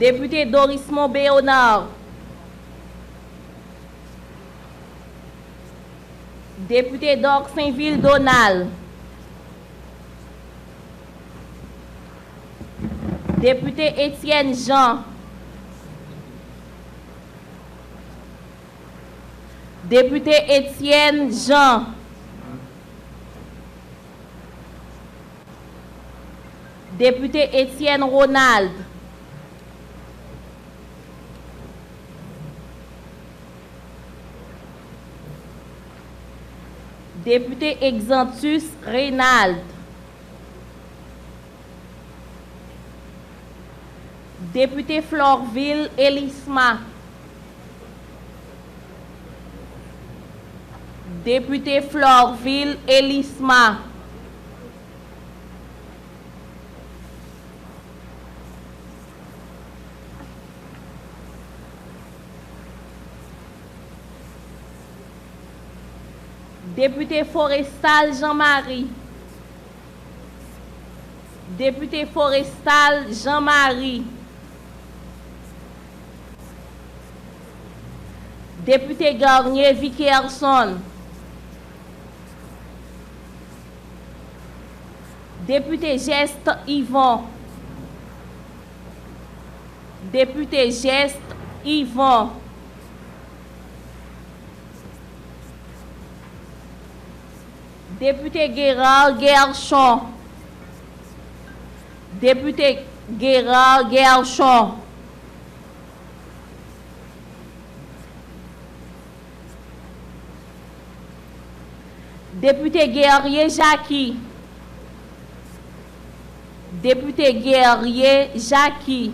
Député Doris Montbéonard. Député Dorsainville-Donald. Député Étienne Jean. Député Étienne Jean. Député Étienne Ronald. Député Exantus Reynald. Député Florville Elisma. Député Florville Elisma. Député Forestal Jean-Marie. Député Forestal Jean-Marie. Député Garnier Vickerson. Député Geste Yvon. Député Geste Yvon. Député Gérard Guerchon. Député Gérard Guerchon. Député Guerrier Jackie. Député Guerrier Jackie.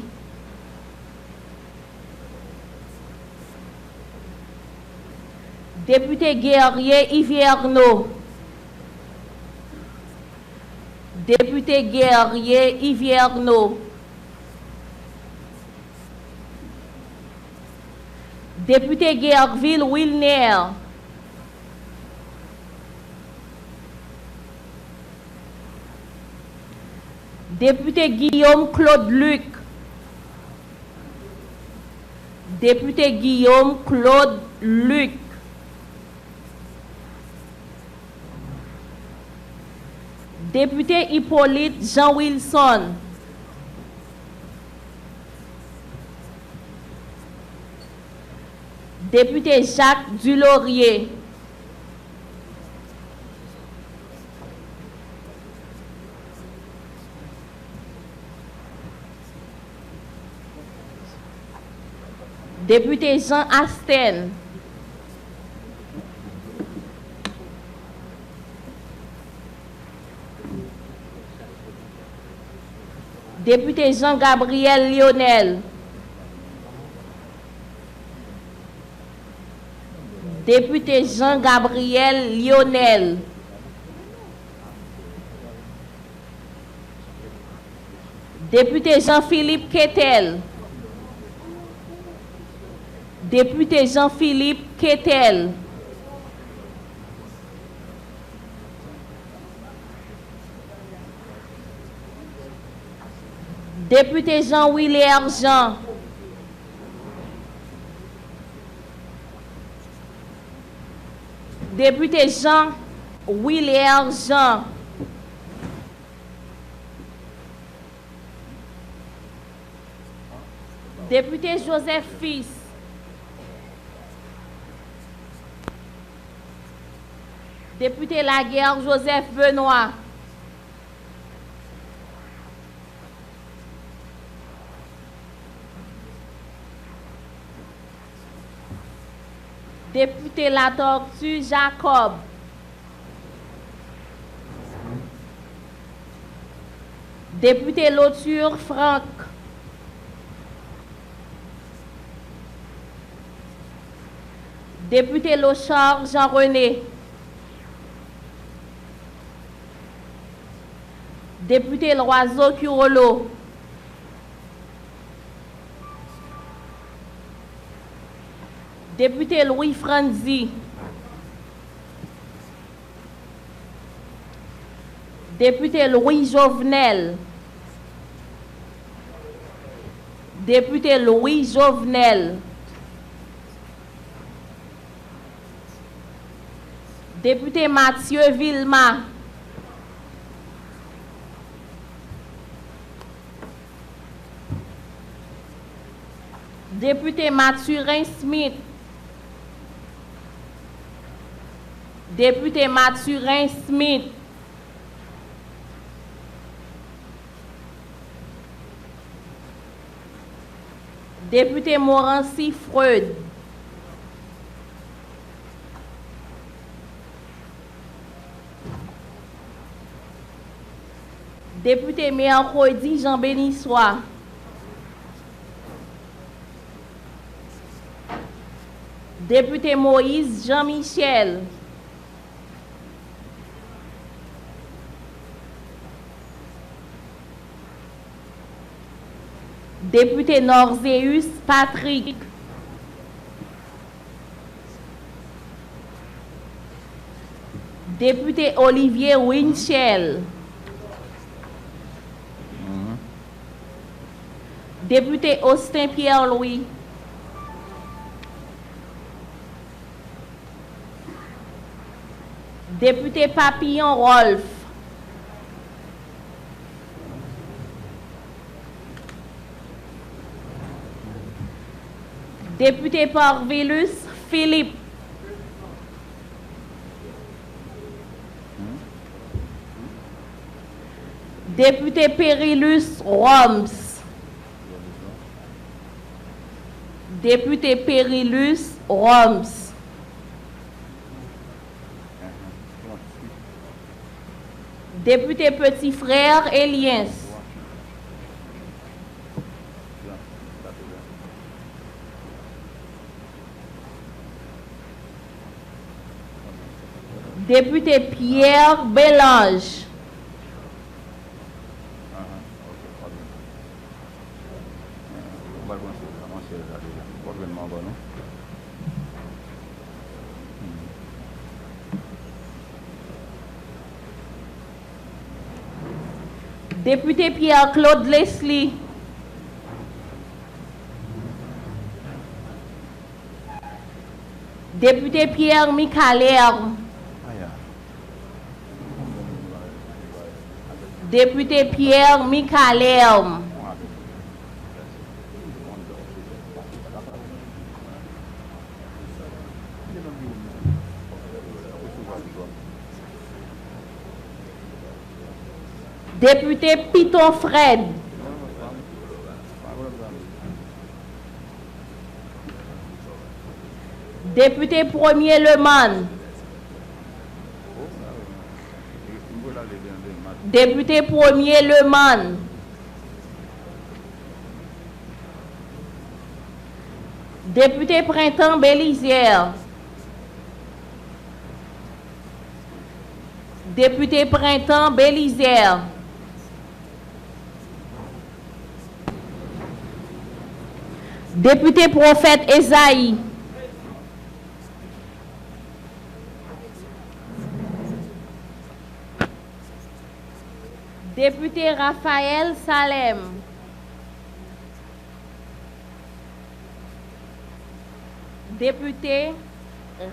Député Guerrier Hivernot. Député Guerrier Hivernot. Député Guerville Wilner. Député Guillaume Claude Luc. Député Guillaume Claude Luc. Député Hippolyte Jean Wilson. Député Jacques Dulaurier. Député Jean Asten. Député Jean-Gabriel Lionel. Député Jean-Gabriel Lionel. Député Jean-Philippe Ketel. Député Jean-Philippe Ketel. Député Jean-Willer Jean. Député Jean-Willer Jean. Député Joseph Fils. Député Laguerre Joseph Benoît. Député La Tortue Jacob. Député Lauture Franck. Député Lochard Jean-René. Député Loiseau Curolo. Député Louis Franzi. Député Louis Jovenel. Député Louis Jovenel. Député Mathieu Vilma. Député Mathurin Smith. Député Mathurin Smith. Député Morancy Freud. Député Mercredi Jean Bénissois. Député Moïse Jean-Michel. Député Norzeus Patrick. Député Olivier Winchell. Député Austin Pierre-Louis. Député Papillon Rolf. Député Parvillus Philippe. Député Périlus Roms. Député Périlus Roms. Député Petit Frère Eliens. Député Pierre Bélange. Député Pierre-Claude Leslie. Député Pierre Michalère. Député Pierre Michalère. Député Piton Fred. Député Premier Leman. Député Premier Leman. Député Printemps Bélizière. Député Printemps Bélizière. Député Prophète Esaïe. Député Raphaël Salem. Député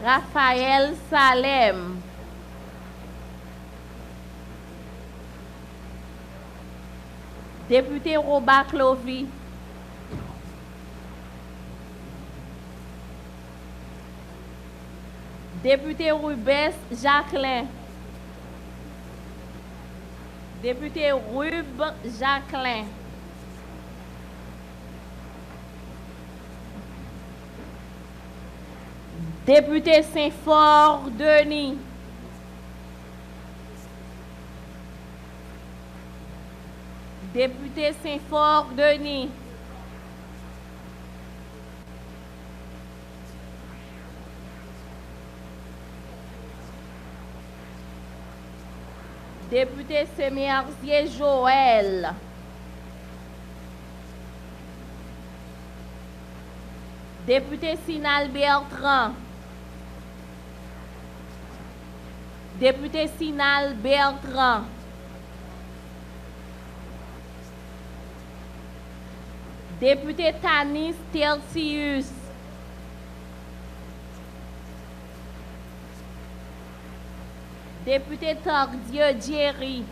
Raphaël Salem. Député Robert Clovy. Député Rubès Jacqueline. Député Rube Jacqueline. Député Saint-Fort Denis. Député Saint-Fort Denis. Député Semerzier Joël. Député Sinal Bertrand. Député Sinal Bertrand. Député Tanis Tertius. Député Tordieu Jerry.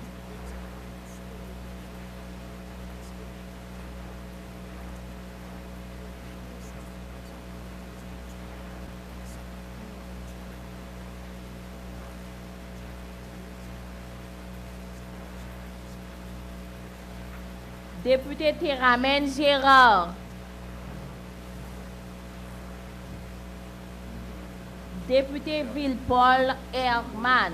Député Théramène Gérard. Député Villepaul Herman.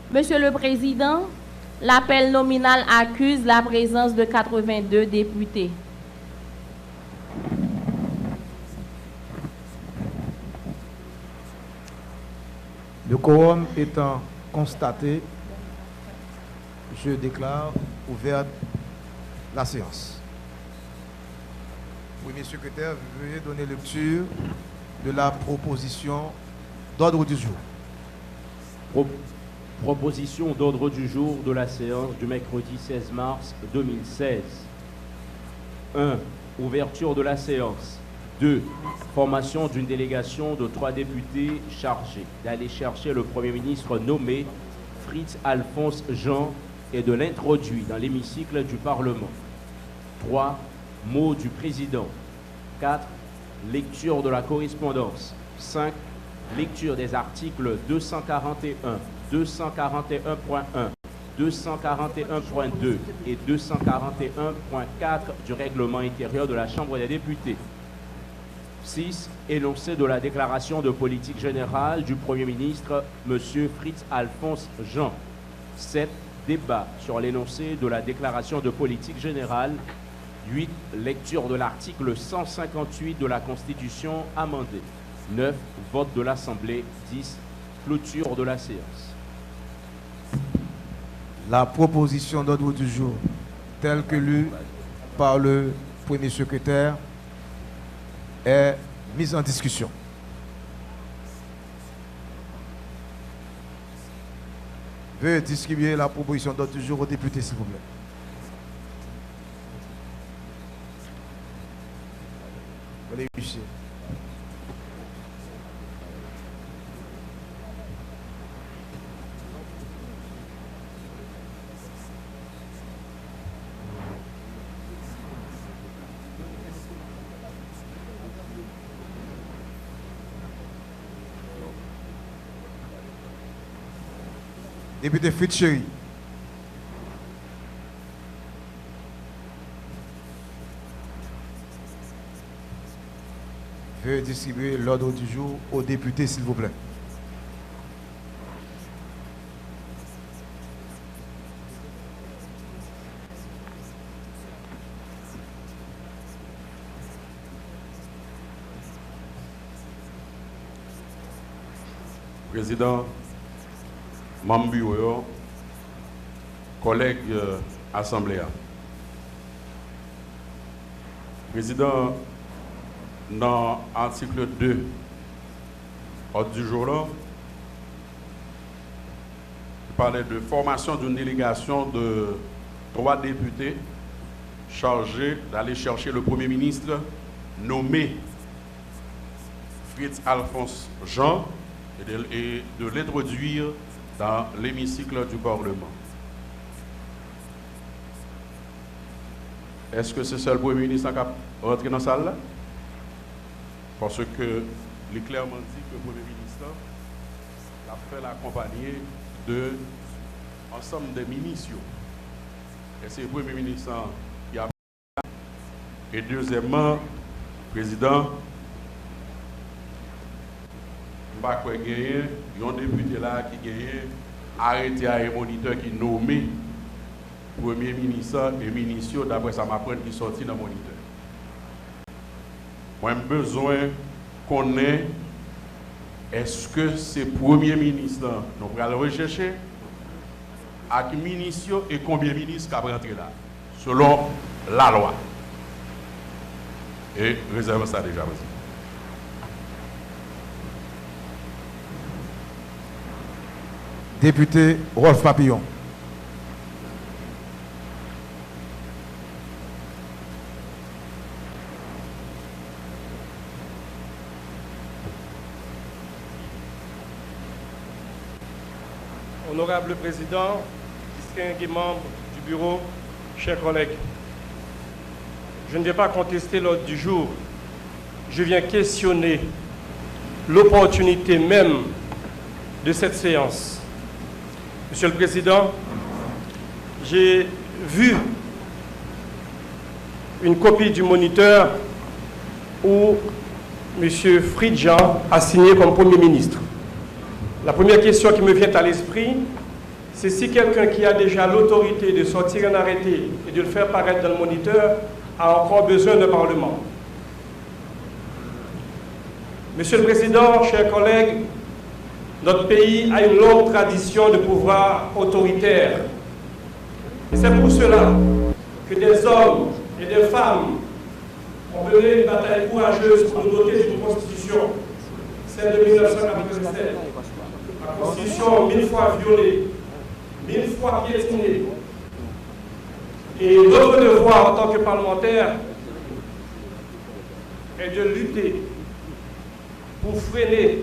Monsieur le Président, l'appel nominal accuse la présence de 82 députés. Le quorum étant constaté, je déclare ouverte la séance. Premier secrétaire, veuillez donner lecture de la proposition d'ordre du jour. Proposition d'ordre du jour de la séance du mercredi 16 mars 2016. 1. Ouverture de la séance. 2. Formation d'une délégation de 3 députés chargés d'aller chercher le Premier ministre nommé Fritz Alphonse Jean et de l'introduire dans l'hémicycle du Parlement. 3. Mot du président. 4. Lecture de la correspondance. 5. Lecture des articles 241, 241.1, 241.2 et 241.4 du règlement intérieur de la Chambre des députés. 6. Énoncé de la déclaration de politique générale du Premier ministre, M. Fritz Alphonse Jean. 7. Débat sur l'énoncé de la déclaration de politique générale. 8. Lecture de l'article 158 de la Constitution amendée. 9. Vote de l'Assemblée. 10. Clôture de la séance. La proposition d'ordre du jour, telle que lue par le Premier secrétaire, est mise en discussion. Veuillez distribuer la proposition d'ordre du jour aux députés, s'il vous plaît. Les huissiers. Député Fritz Chéri. Veuillez distribuer l'ordre du jour aux députés, s'il vous plaît. Président, membre bureau, collègues assemblée. Président, dans l'article 2, ordre du jour là, il parlait de formation d'une délégation de 3 députés chargés d'aller chercher le Premier ministre nommé Fritz Alphonse Jean et de l'introduire dans l'hémicycle du Parlement. Est-ce que c'est seul Premier ministre qui a rentré dans la salle là? Parce que il est clairement dit que le Premier ministre a fait l'accompagner de ensemble des ministres. Et c'est le Premier ministre qui a fait. Et deuxièmement, Président, je ne sais pas il y a un député là qui a arrêté un moniteur qui nommé Premier ministre et ministre, d'après ça m'apprend qui sorti dans le moniteur. Moi, j'ai besoin qu'on ait, est-ce que c'est Premier ministre, nous allons le rechercher, avec ministre et combien de ministres qui ont rentré là, selon la loi. Et réserve ça déjà, vas-y. Député Rolf Papillon. Honorable Président, distingués membres du bureau, chers collègues, je ne vais pas contester l'ordre du jour. Je viens questionner l'opportunité même de cette séance. Monsieur le Président, j'ai vu une copie du moniteur où M. Fridjan a signé comme Premier ministre. La première question qui me vient à l'esprit, c'est si quelqu'un qui a déjà l'autorité de sortir un arrêté et de le faire paraître dans le moniteur a encore besoin d'un Parlement. Monsieur le Président, chers collègues, notre pays a une longue tradition de pouvoir autoritaire. Et c'est pour cela que des hommes et des femmes ont mené une bataille courageuse pour nous doter d'une constitution, celle de 1997. La constitution 1000 fois violée, 1000 fois piétinée. Et notre devoir en tant que parlementaire est de lutter pour freiner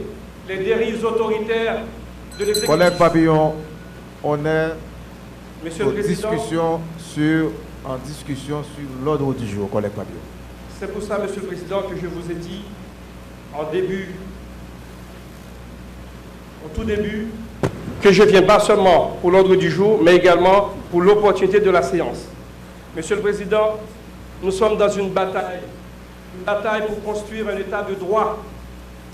les dérives autoritaires de l'exécutif. Collègue Papillon, on est Monsieur le Président, en discussion sur l'ordre du jour, collègue Papillon. c'est pour ça, Monsieur le Président, que je vous ai dit au tout début, que je viens pas seulement pour l'ordre du jour, mais également pour l'opportunité de la séance. Monsieur le Président, nous sommes dans une bataille pour construire un État de droit.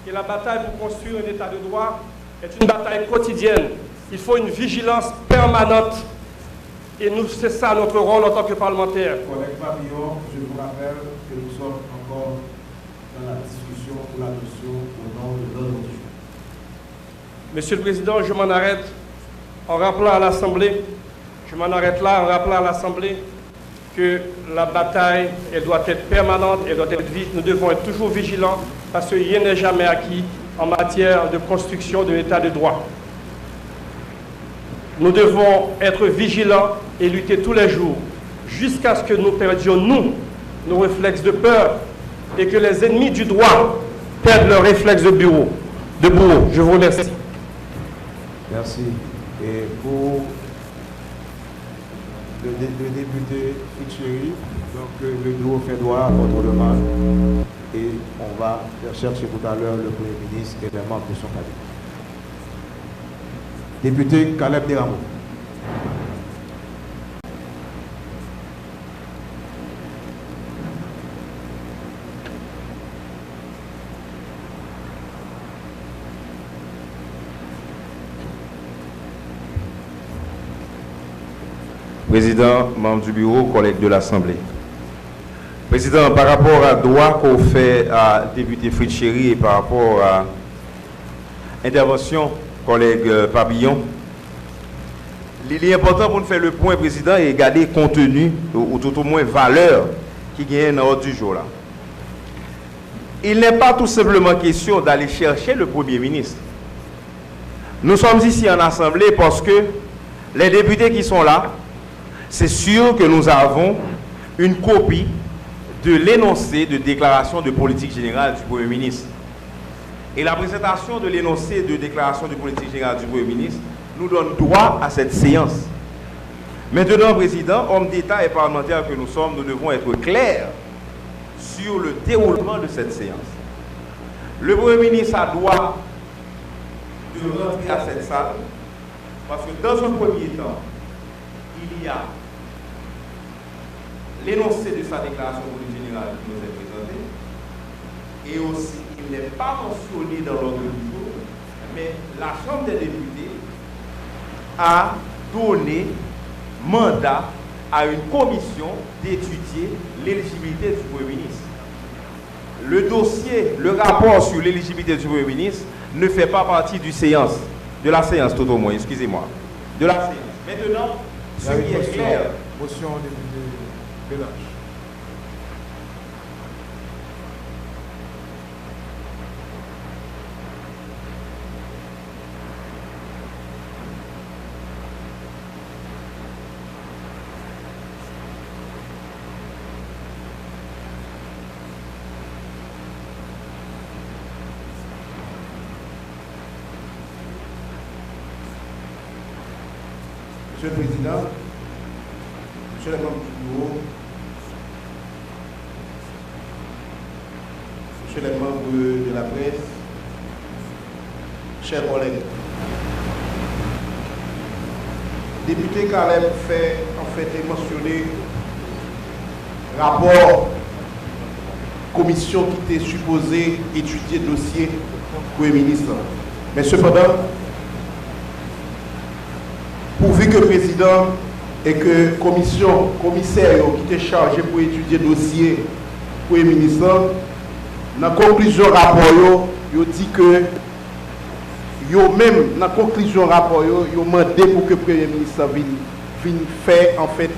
Et la bataille pour construire un État de droit est une bataille quotidienne. Il faut une vigilance permanente. Et nous, c'est ça notre rôle en tant que parlementaire. Collègue Papillon, je vous rappelle que nous sommes encore dans la discussion pour l'adoption au nom de l'ordre du jour. Monsieur le Président, je m'en arrête en rappelant à l'Assemblée, que la bataille, elle doit être permanente, elle doit être vite. Nous devons être toujours vigilants parce que rien n'est jamais acquis en matière de construction de l'État de droit. Nous devons être vigilants et lutter tous les jours jusqu'à ce que nous perdions, nos réflexes de peur et que les ennemis du droit perdent leurs réflexes de bourreau. Je vous remercie. Merci. Et pour le député Fitchéry, donc le bureau fait droit à votre demande et on va chercher tout à l'heure le Premier ministre et les membres de son cabinet. Député Caleb Deramo. Président, membre du bureau, collègue de l'Assemblée. Président, par rapport à droit qu'on fait à député Fritchéry et par rapport à intervention, collègue Papillon, il est important pour nous faire le point, Président, et garder contenu, ou tout au moins valeur, qui gagne dans l'ordre du jour là. Il n'est pas tout simplement question d'aller chercher le Premier ministre. Nous sommes ici en Assemblée parce que les députés qui sont là, c'est sûr que nous avons une copie de l'énoncé de déclaration de politique générale du Premier ministre. Et la présentation de l'énoncé de déclaration de politique générale du Premier ministre nous donne droit à cette séance. Maintenant, Président, homme d'État et parlementaire que nous sommes, nous devons être clairs sur le déroulement de cette séance. Le Premier ministre a droit de rentrer à cette salle parce que dans un premier temps, il y a l'énoncé de sa déclaration politique générale qui nous est présentée et aussi il n'est pas mentionné dans l'ordre du jour, mais la Chambre des députés a donné mandat à une commission d'étudier l'éligibilité du Premier ministre. Le dossier, le rapport sur l'éligibilité du Premier ministre ne fait pas partie de la séance tout au moins, excusez-moi, de la séance. Maintenant, ce qui est clair... Motion député Bélange. Monsieur le Président, Monsieur le membre du bureau, Monsieur les membres de la presse, chers collègues, député Caleb fait en fait mentionner rapport commission qui était supposée étudier le dossier Premier ministre. Mais cependant, pourvu que le président et que commissaire qui était chargé pour étudier le dossier Premier ministre, dans la conclusion du rapport, il dit que même dans la conclusion du rapport, il a demandé pour que le Premier ministre vienne faire en fait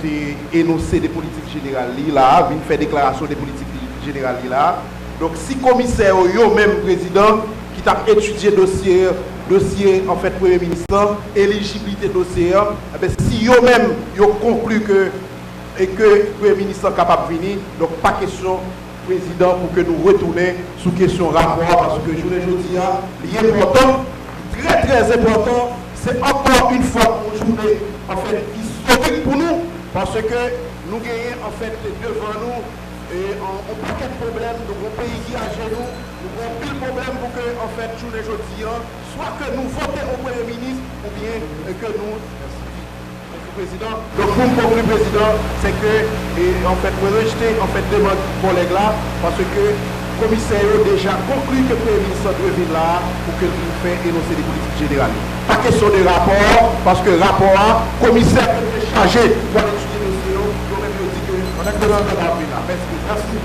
énoncer des politiques générales là, vienne faire déclaration des politiques générales là. Donc si commissaire ou même président qui a étudié le dossier en fait Premier ministre, éligibilité dossier, si eux même ils conclu que le Premier ministre est capable de venir, donc pas question président pour que nous retournions sous question rapport parce que je le dis, l'important, très important, c'est encore une fois une journée en fait historique pour nous parce que nous gagnons en fait devant nous et on paquet de problèmes, nous avons un pays qui a genoux, nous avons pile problème pour que en fait journée jeudi, soit que nous votions au Premier ministre ou bien que nous président. Donc pour me conclure président, c'est que en fait vous rejetez en fait demande collègue là parce que le commissaire a déjà conclu que le Premier ministre doit venir là pour que nous fait énoncer des politiques générales. Pas question de rapport parce que rapport commissaire est chargé pour étudier le dossier, nous même dit que on a besoin de la là. Merci.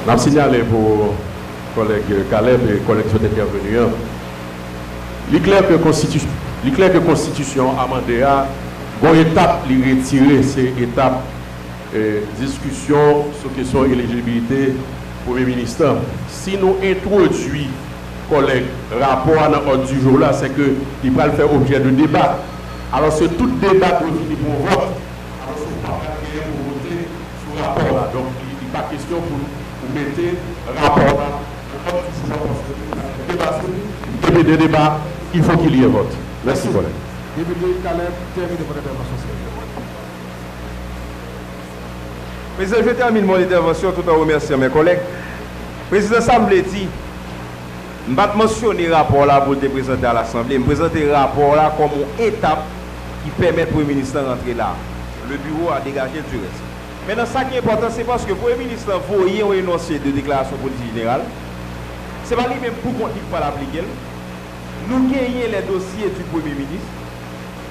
Je signalé pour collègue Caleb et collègues qui sont intervenus. Il est clair que la Constitution amendée a une étape qui retirer ces étapes discussion sur la question de l'éligibilité Premier ministre. Si nous introduisons collègue rapport dans l'ordre du jour là, c'est que il va le faire objet de débat. Alors c'est tout débat pour finir pour vote. Alors ce n'est pas pour voter sur le rapport là. Donc il n'est pas question pour mettez rapport là. Des débats, il faut qu'il y ait vote. Merci, collègue. Député Caleb, termine votre intervention. Président, je termine mon intervention tout en remerciant mes collègues. Président Assemblée dit, je ne vais pas mentionner le rapport là pour le présenter à l'Assemblée. Je présente le rapport là comme une étape qui permet au Premier ministre d'entrer là. Le bureau a dégagé du reste. Maintenant, ce qui est important, c'est parce que le Premier ministre voyait un énoncé de déclaration politique générale. Ce n'est pas lui-même pour qu'on ne pas l'appliquer. Nous gagnons les dossiers du Premier ministre.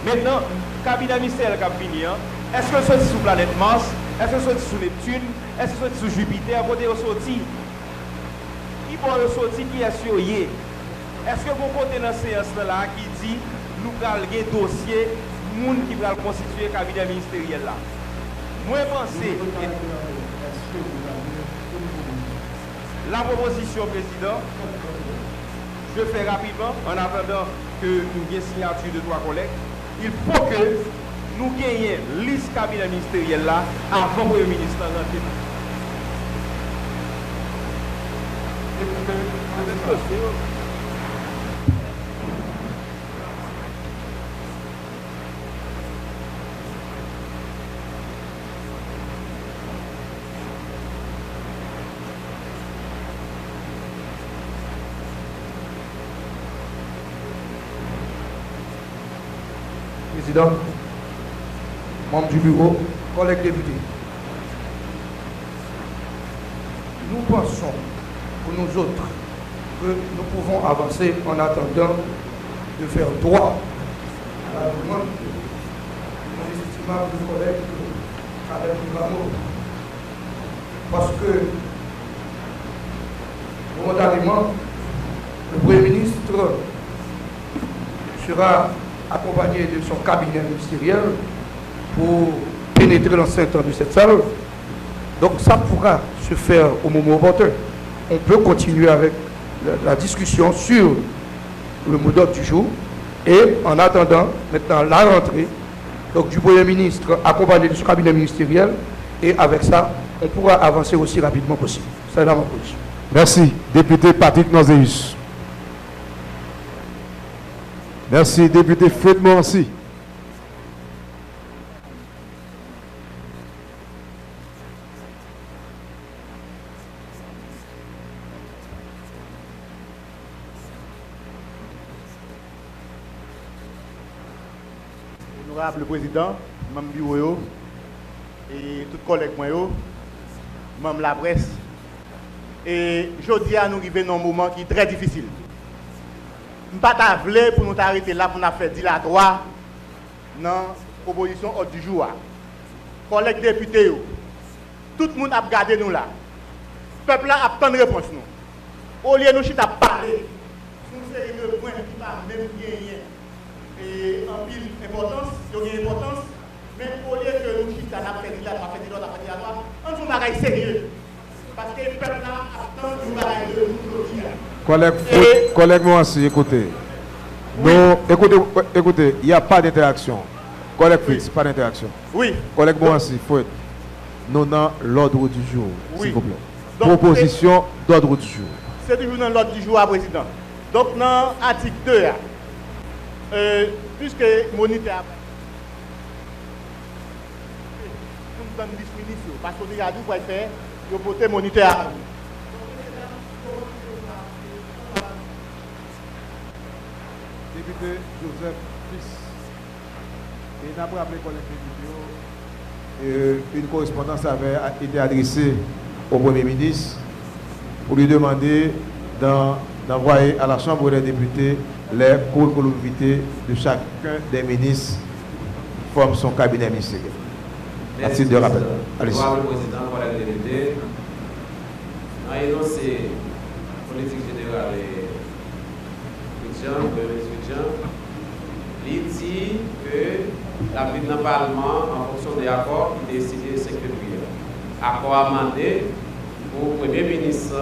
Maintenant, le cabinet ministériel qui a fini, est-ce que c'est sous planète Mars? Est-ce que c'est sous Neptune? Est-ce que c'est sous Jupiter? Côté ressorti. Il faut ressortir qui est sur Y. Est-ce que vous comptez dans cette séance là qui dit nous allons un dossier, monde qui va constituer le cabinet ministériel là? Moi, je pense la proposition, président, je fais rapidement, en attendant que nous ayons signature de 3 collègues. Il faut que nous gagnions liste cabinet ministériel là avant que le ministre rentre. Président, membres du bureau, collègues députés, nous pensons pour nous autres que nous pouvons avancer en attendant de faire droit à la demande de mon estimable collègue Khaled Moukamou. Parce que, momentanément, le Premier ministre sera accompagné de son cabinet ministériel pour pénétrer l'enceinte de cette salle. Donc ça pourra se faire au moment opportun. On peut continuer avec la discussion sur le mot d'ordre du jour et en attendant maintenant la rentrée donc, du Premier ministre accompagné de son cabinet ministériel et avec ça, on pourra avancer aussi rapidement possible. C'est là ma position. Merci, député Patrick Nozéus. Merci, député Fred Morancy. Honorable Président, membre du bureau et tous collègues, membres de la presse. Et je dis à nous arriver dans un moment qui est très difficile. Je ne pas voulu pour nous arrêter là pour nous faire dilatoire dans la proposition ordre du jour. Collègues députés, tout le monde a regardé nous là. Le peuple a tant de réponses nous. Au lieu de nous chita parler, nous série de points qui pas même gagné et en pile importance, mais au lieu que nous chita n'a fait dilatoire, on nous bagaille sérieux. Parce que le peuple a tant de bagaille de nous. Collègue Morancy, écoutez. Non, écoutez, il n'y a pas d'interaction. Collègue Fritz, pas d'interaction. Oui. Collègue Morancy, il faut être. Nous dans l'ordre du jour, oui. s'il vous plaît. Donc, proposition d'ordre du jour. C'est toujours dans l'ordre du jour, Président. Donc, dans l'article 2, puisque moniteur. Nous sommes disponibles parce qu'on a dit qu'on va faire, il faut voter moniteur. Député Joseph Fils. Et d'après les collègues députés, une correspondance avait été adressée au Premier ministre pour lui demander d'envoyer à la Chambre des députés les curriculumvitae de chacun des ministres qui forment son cabinet ministériel. Merci de rappel. Allez-y. Honorable Président, collègues députés, dans l'énoncé politique générale il dit que la vie dans le Parlement, en fonction des accords, qui décident de 5 février. Accord amendé pour le Premier ministre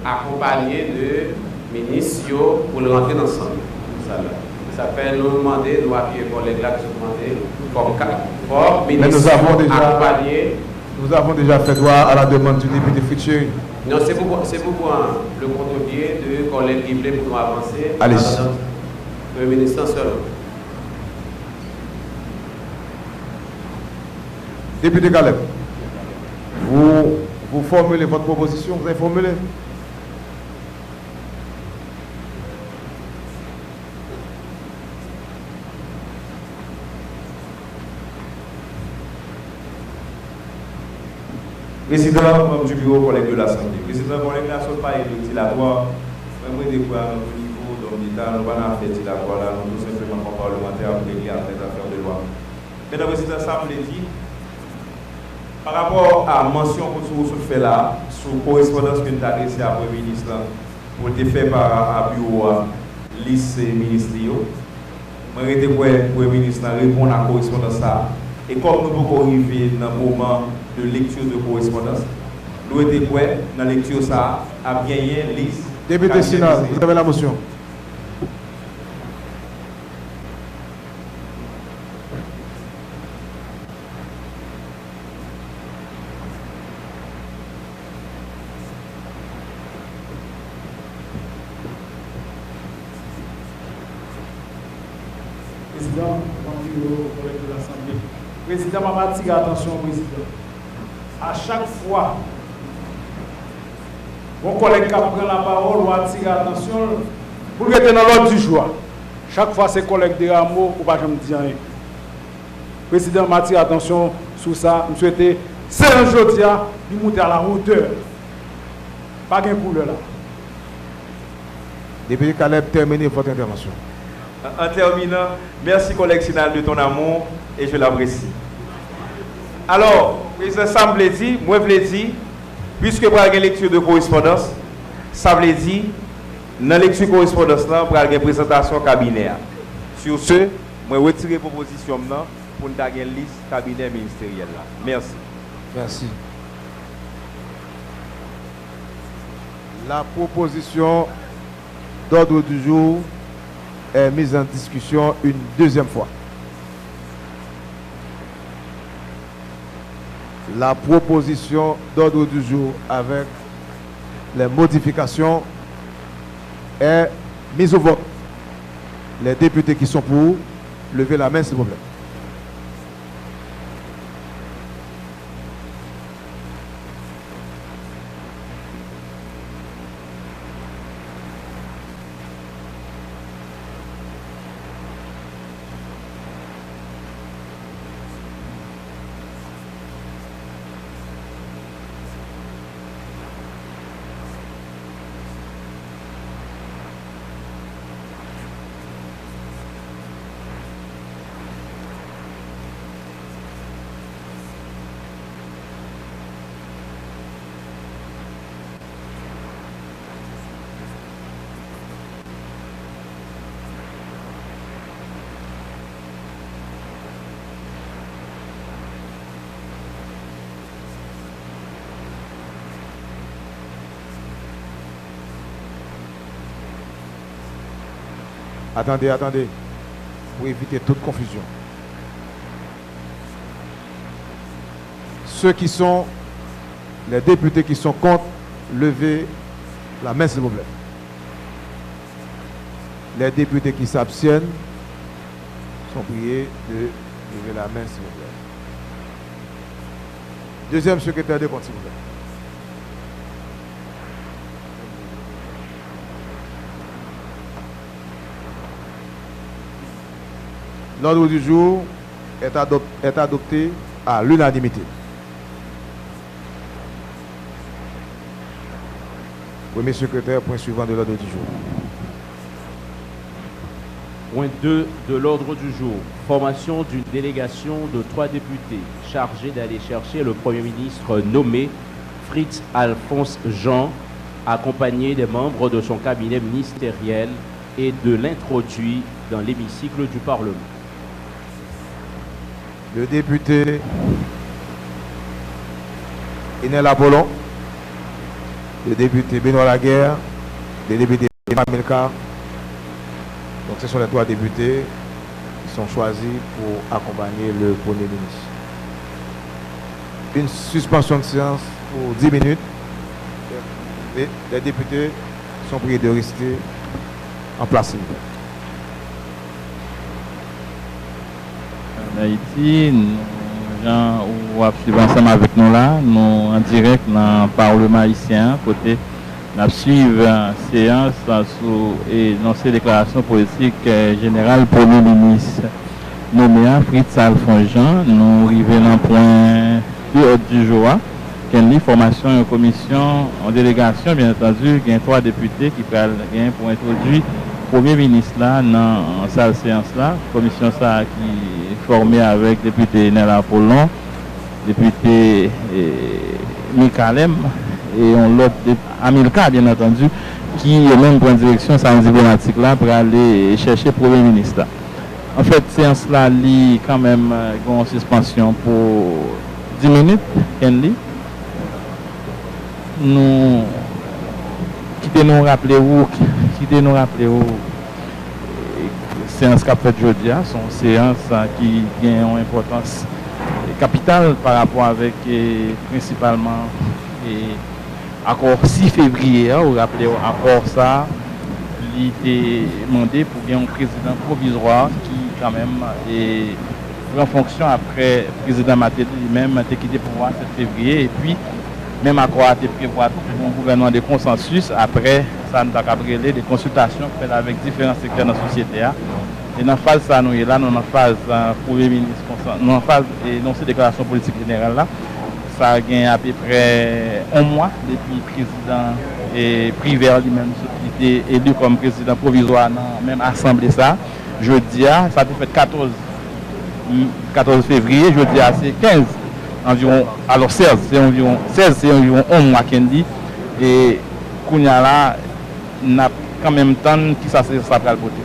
accompagné de ministres pour le rentrer ensemble. Ça fait nous demander, nous appuyer les collègues là qui sont demandés comme ministre accompagné. Nous avons déjà fait droit à la demande du député Fritz. Non, c'est pour le contre-pied de collègues qui voulaient pour nous avancer. Allez-y. Le ministre seul. Député Caleb, vous formulez votre proposition, vous avez formulé. Président, membre du bureau collègue de l'Assemblée. Président, collègue de l'Assemblée, pas de dilatoire. Même des fois, au niveau de l'État, nous n'avons pas fait dilatoire là, nous tout simplement comme parlementaires pour régler les affaires de loi. Mesdames et Président, ça me dit, par rapport à la mention que vous faites là, sur la correspondance que nous avons adressée à Premier ministre, pour être fait par le bureau liste ministériel, je vais pour le Premier ministre répondre à la correspondance. Et comme nous pouvons arriver dans le moment de lecture de correspondance, nous étions prêts dans la lecture ça à bien liste. Député Sinal, vous avez la motion. Président, collègue de l'Assemblée. Président, m'a attiré attention, Président. À chaque fois, mon collègue qui prend la parole ou attire attention pour être dans l'ordre du jour. Chaque fois, ces collègues de Rameau, ou pas, je me dis rien. Président, m'attire attention sur ça. Je souhaite, c'est un jour, de monter à la hauteur. Pas de couleur là. Député Caleb, terminez votre intervention. En terminant, merci collègue Sinal de ton amour et je l'apprécie. Alors, président, ça me dit, moi je dire, puisque pour avoir une lecture de correspondance, ça veut dire, dans la lecture de correspondance, pour avoir une présentation cabinet. Sur ce, je retire la proposition pour nous avoir une liste cabinet ministériel. Merci. Merci. La proposition d'ordre du jour est mise en discussion une deuxième fois. La proposition d'ordre du jour avec les modifications est mise au vote. Les députés qui sont pour, levez la main s'il vous plaît. Attendez, pour éviter toute confusion. Ceux qui sont, les députés qui sont contre, levez la main s'il vous plaît. Les députés qui s'abstiennent sont priés de lever la main s'il vous plaît. Deuxième secrétaire de compte s'il vous plaît. L'ordre du jour est adopté à l'unanimité. Premier secrétaire, point suivant de l'ordre du jour. Point 2 de l'ordre du jour. Formation d'une délégation de 3 députés chargés d'aller chercher le Premier ministre nommé Fritz Alphonse Jean, accompagné des membres de son cabinet ministériel et de l'introduire dans l'hémicycle du Parlement. Le député Enel Apollon, le député Benoît Laguerre, le député Milka. Donc ce sont les 3 députés qui sont choisis pour accompagner le Premier ministre. Une suspension de séance pour 10 minutes. Et les députés sont priés de rester en place. En Haïti, gens ou suivre ensemble avec nous là, nous en direct dans le Parlement haïtien, côté nous suivons la séance et dans ces déclarations politiques générales Premier ministre nommé Fritz Alphonse Jean. Nous arrivons dans le point du jour. Quelle est formation en commission, en délégation, bien entendu, il y a 3 députés qui prennent pour introduire le Premier ministre là dans cette séance là. Commission ça qui est formée avec député Enel Apollon, député Mikalem et on l'autre Amilka bien entendu qui est même pour une direction ça diplomatique là pour aller chercher le Premier ministre là. En fait, séance là lit quand même une suspension pour 10 minutes. Nous quittez-nous rappeler où séance qu'a fait aujourd'hui, son séance qui a une importance capitale par rapport avec principalement accord 6 février, vous rappelez accord ça, il était demandé pour qu'il y ait un président provisoire qui quand même et en fonction après le président Matéli lui-même a quitté le pouvoir en février et puis même accord a été prévu pour un gouvernement de consensus après ça nous a brûlé des consultations faites avec différents secteurs de la société. Et dans la phase ça nous est là, dans la phase Premier ministre, dans la phase énoncé déclaration politique générale là, ça a gagné à peu près un mois depuis le président et privé lui-même qui était élu comme président provisoire dans la même assemblée ça. Jeudi, ça a été fait 14 février, jeudi c'est 15 environ, alors 16 c'est environ un mois qu'il dit et Kounia là n'a quand même temps qui ça va le voter.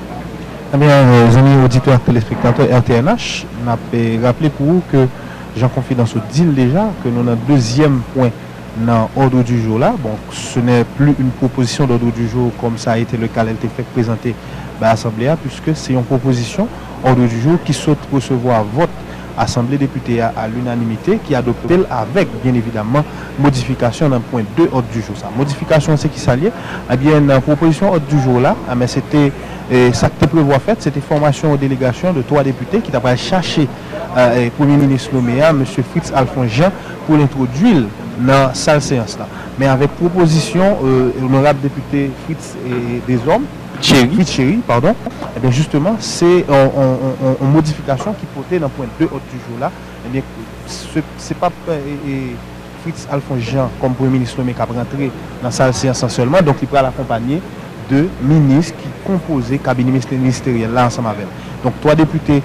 Eh bien, amis auditeurs, téléspectateurs RTNH, n'a rappelé pour vous que j'en confie dans ce deal déjà que nous avons un deuxième point dans l'ordre du jour là. Bon, ce n'est plus une proposition d'ordre du jour comme ça a été le cas, elle a été fait présenter à l'Assemblée, puisque c'est une proposition ordre du jour qui souhaite recevoir vote Assemblée députée à l'unanimité qui adopte avec bien évidemment modification d'un point 2 ordre du jour. Ça modification c'est qui s'allie. Eh bien dans la proposition ordre du jour là, mais c'était ça que prévoit fait, c'était formation aux délégations de 3 députés qui t'a cherché Premier ministre Noméa, M. Fritz Alphonse Jean pour l'introduire dans la salle séance là. Mais avec proposition honorable député Fritz et des hommes Chéri, pardon. Et bien justement, c'est une modification qui portait dans le point 2 ordre du jour là. Et bien, c'est pas Fritz Alphonse Jean comme Premier ministre nommé qui a rentré dans la salle séance seulement, donc il pourra l'accompagner de ministres qui composaient le cabinet ministériel là ensemble avec. Donc 3 députés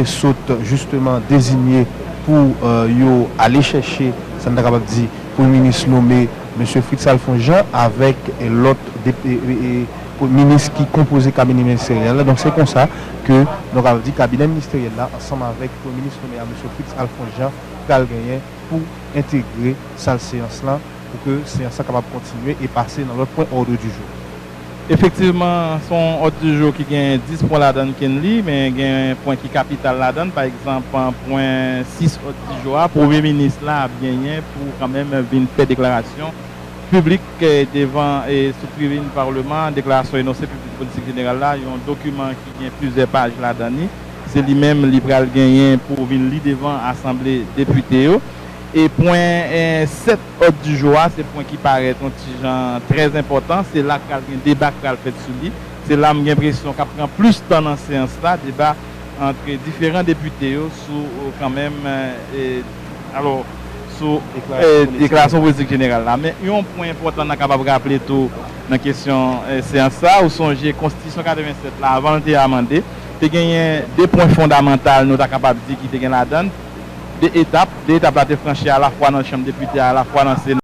sautent justement désignés pour aller chercher, ça n'a pas dit, Premier ministre nommé M. Fritz Alphonse Jean avec l'autre ministre qui composait le cabinet ministériel. Donc c'est comme ça que nous avons dit cabinet ministériel là, ensemble avec le ministre nommé M. Fritz Alphonse Jean, pour intégrer cette séance là, pour que cette séance soit capable de continuer et passer dans l'autre point ordre du jour. Effectivement, son ordre du jour qui gagne 10 points là-dedans mais il y a un point qui est capital là-dedans, par exemple, en point 6 ordre du jour, le Premier ministre là a gagné pour quand même venir faire déclaration publique devant et sous le Parlement, déclaration énoncée publique politique générale là, il y a un document qui a plusieurs pages là-dedans. C'est lui-même qui a gagné pour venir lire devant l'Assemblée députée. Et point 7 ordre du jour, c'est point qui paraît un petit genre très important, c'est là qu'il y a un débat qui a fait sur lui. C'est là que j'ai l'impression qu'il prend plus de temps dans la séance là, débat entre différents députés sur quand même sur déclaration politique générale là. Mais il y a un point important qu'on est capable de rappeler tout dans la question séance ça, où songez Constitution 87 là, avant de amender, il y a des points fondamentaux nous sommes capables de dire qui est là-dedans. Des étapes à être franchies à la fois dans la Chambre des députés, à la fois dans le Sénat.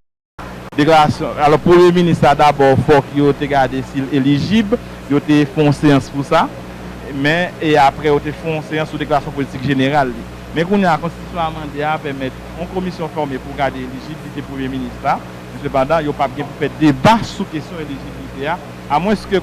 Déclaration. Alors, pour le ministre, d'abord, il faut qu'il ait regardé s'il est éligible, il ait fait une séance pour ça, mais et après, il ait fait une séance sur déclaration politique générale. Mais qu'on a la Constitution amendée à permettre une commission formée pour garder l'éligibilité du Premier ministre. Cependant, il n'y a pas bien pour faire débat sur la question de l'éligibilité, à moins que la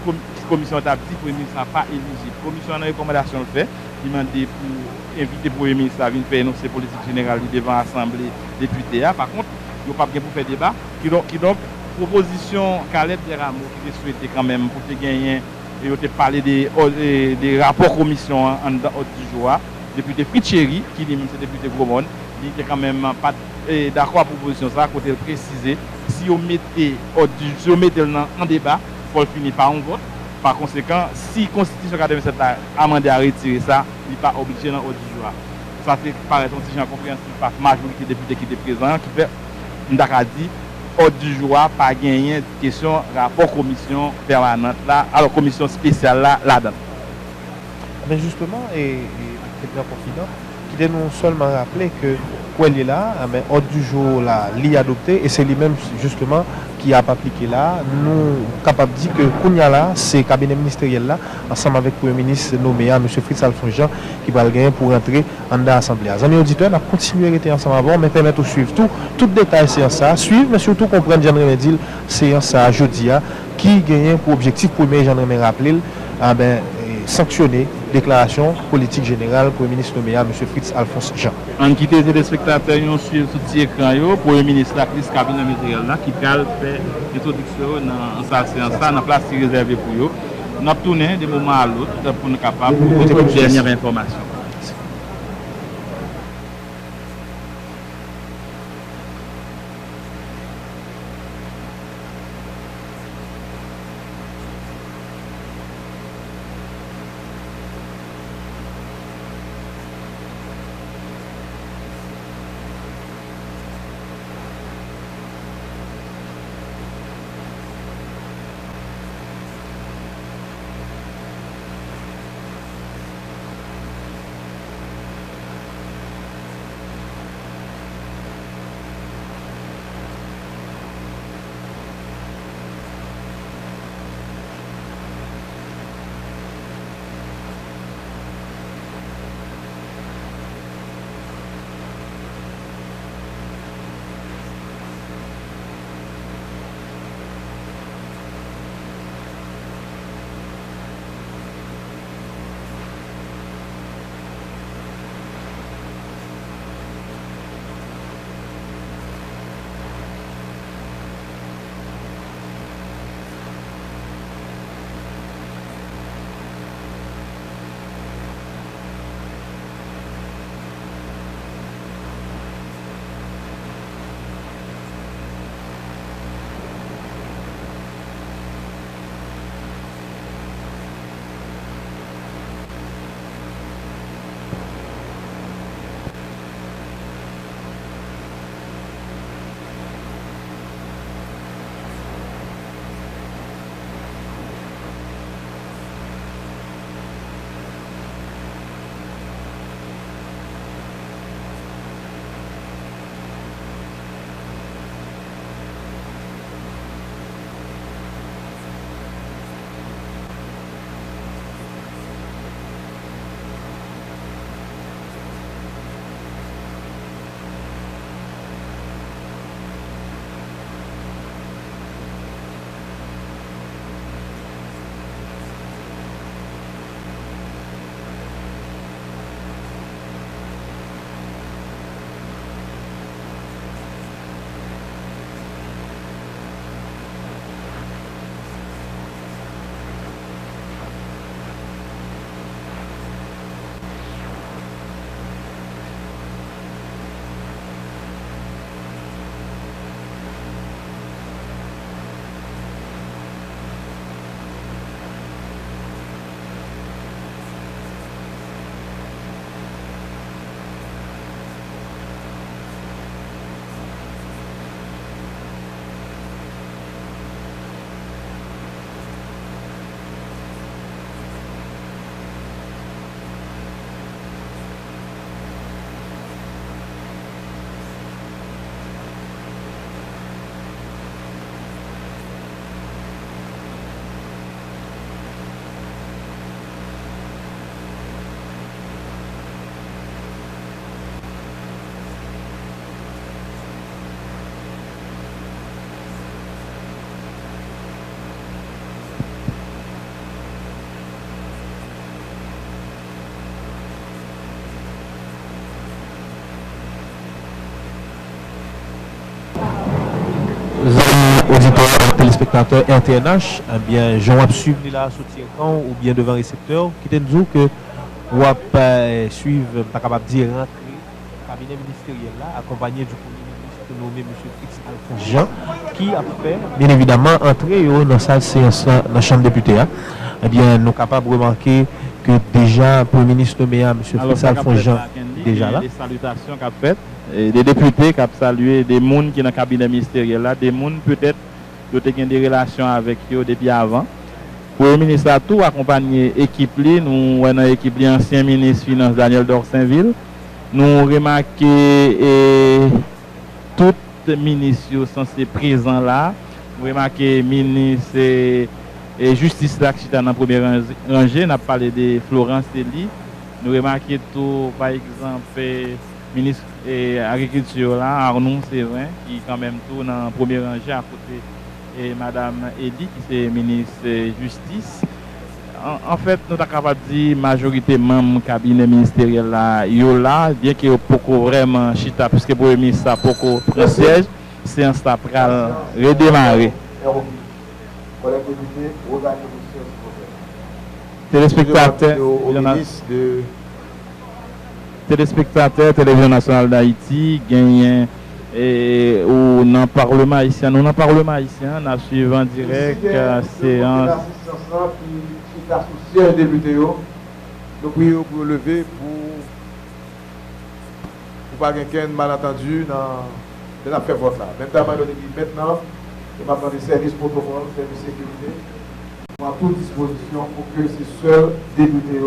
commission ait dit que le Premier ministre n'est pas éligible. La commission a une recommandation le fait, il m'a dit pour inviter le Premier ministre à venir faire énoncer politique générale devant l'Assemblée députée. Par contre, il n'y a pas bien pour faire débat. Qui donc, proposition Caleb Deramo qui est souhaité quand même pour te gagner et te parler des rapports commission en dehors du jour. Député Fritz Chéri, qui dit même c'est député Gromon, il n'est quand même pas d'accord à la proposition, ça, à côté de préciser, si on mettait en débat, il faut finir par un vote. Par conséquent, si la Constitution 87 a amendé à retirer ça, il n'est pas obligé dans l'ordre du jour. Ça fait paraître un petit genre compréhensible par la majorité des députés qui étaient présents, qui fait, on a dit, ordre du jour, pas gagner de question, rapport commission permanente là, alors commission spéciale là-dedans. Mais justement, et c'est bien confident, qui doit non seulement rappeler que quand il est là, mais ordre du jour là, l'y adopté, et c'est lui-même justement qui a appliqué là, nous capables de dire que Kounia là, c'est le cabinet ministériel là, ensemble avec le Premier ministre nommé M. Fritz Alphonse Jean, qui va le gagner pour rentrer en l'Assemblée. Les amis auditeurs, on a continué à rester ensemble avant, mais permettre de suivre tout détail séance ça, suivre, mais surtout comprendre Jean Remédil, séance ça jeudi, qui gagne pour objectif premier, Jean Remédil rappeler, sanctionner déclaration politique générale pour le ministre nommé M. Fritz Alphonse Jean. En quitté les spectateurs, nous suivons sous l'écran pour le ministre la crise cabinet ministériel là qui a fait l'introduction dans sa séance dans la place réservée pour eux. nous avons tourné de moment à l'autre pour nous capables de trouver une dernière information. Auditeurs, téléspectateurs RTNH, eh bien, j'en ai suivi là, soutien camp ou bien devant récepteur, qui te dit que on va suivre, pas capable de dire rentrer cabinet ministériel là, accompagné du Premier ministre nommé M. Félix Alphonse Jean, qui a fait, bien évidemment, entrer dans la salle séance, dans la Chambre des députés. Eh bien, nous sommes capables de remarquer que déjà, le Premier ministre nommé M. Félix Alphonse Jean, déjà là. Des salutations qu'a faites, des députés qui ont salué, des gens qui sont dans le cabinet ministériel là, des gens peut-être qui ont des relations avec eux depuis avant. Pour le ministre a tout accompagné l'équipe, nous avons l'équipe ancien ministre des Finances Daniel Dorsainville. Nous remarquons tous les ministres sont présents là. Nous remarquons le ministre et Justice là qui est dans la première rangée. Nous avons parlé de Florence Elie. Nous remarquons tout, par exemple, ministre de l'Agriculture là, Arnaud Séverin, qui est quand même tout dans la première rangée à côté de Madame Elie, qui est ministre de Justice. En fait, nous sommes capables de dire majorité membres du cabinet ministériel là, bien que beaucoup vraiment chita, puisque le Premier ministre a beaucoup de siège, c'est un stade pour redémarrer. Téléspectateurs, téléspectateurs, Télévision nationale d'Haïti, gagnent ou dans le Parlement haïtien. Nous, dans le Parlement haïtien, nous suivons en direct séance. Qui associé à député, nous prions pour lever pour pas quelqu'un malentendu dans la fait vote là. Maintenant, je vais prendre des services protocole, services sécurité, à toute disposition pour que ces seuls députés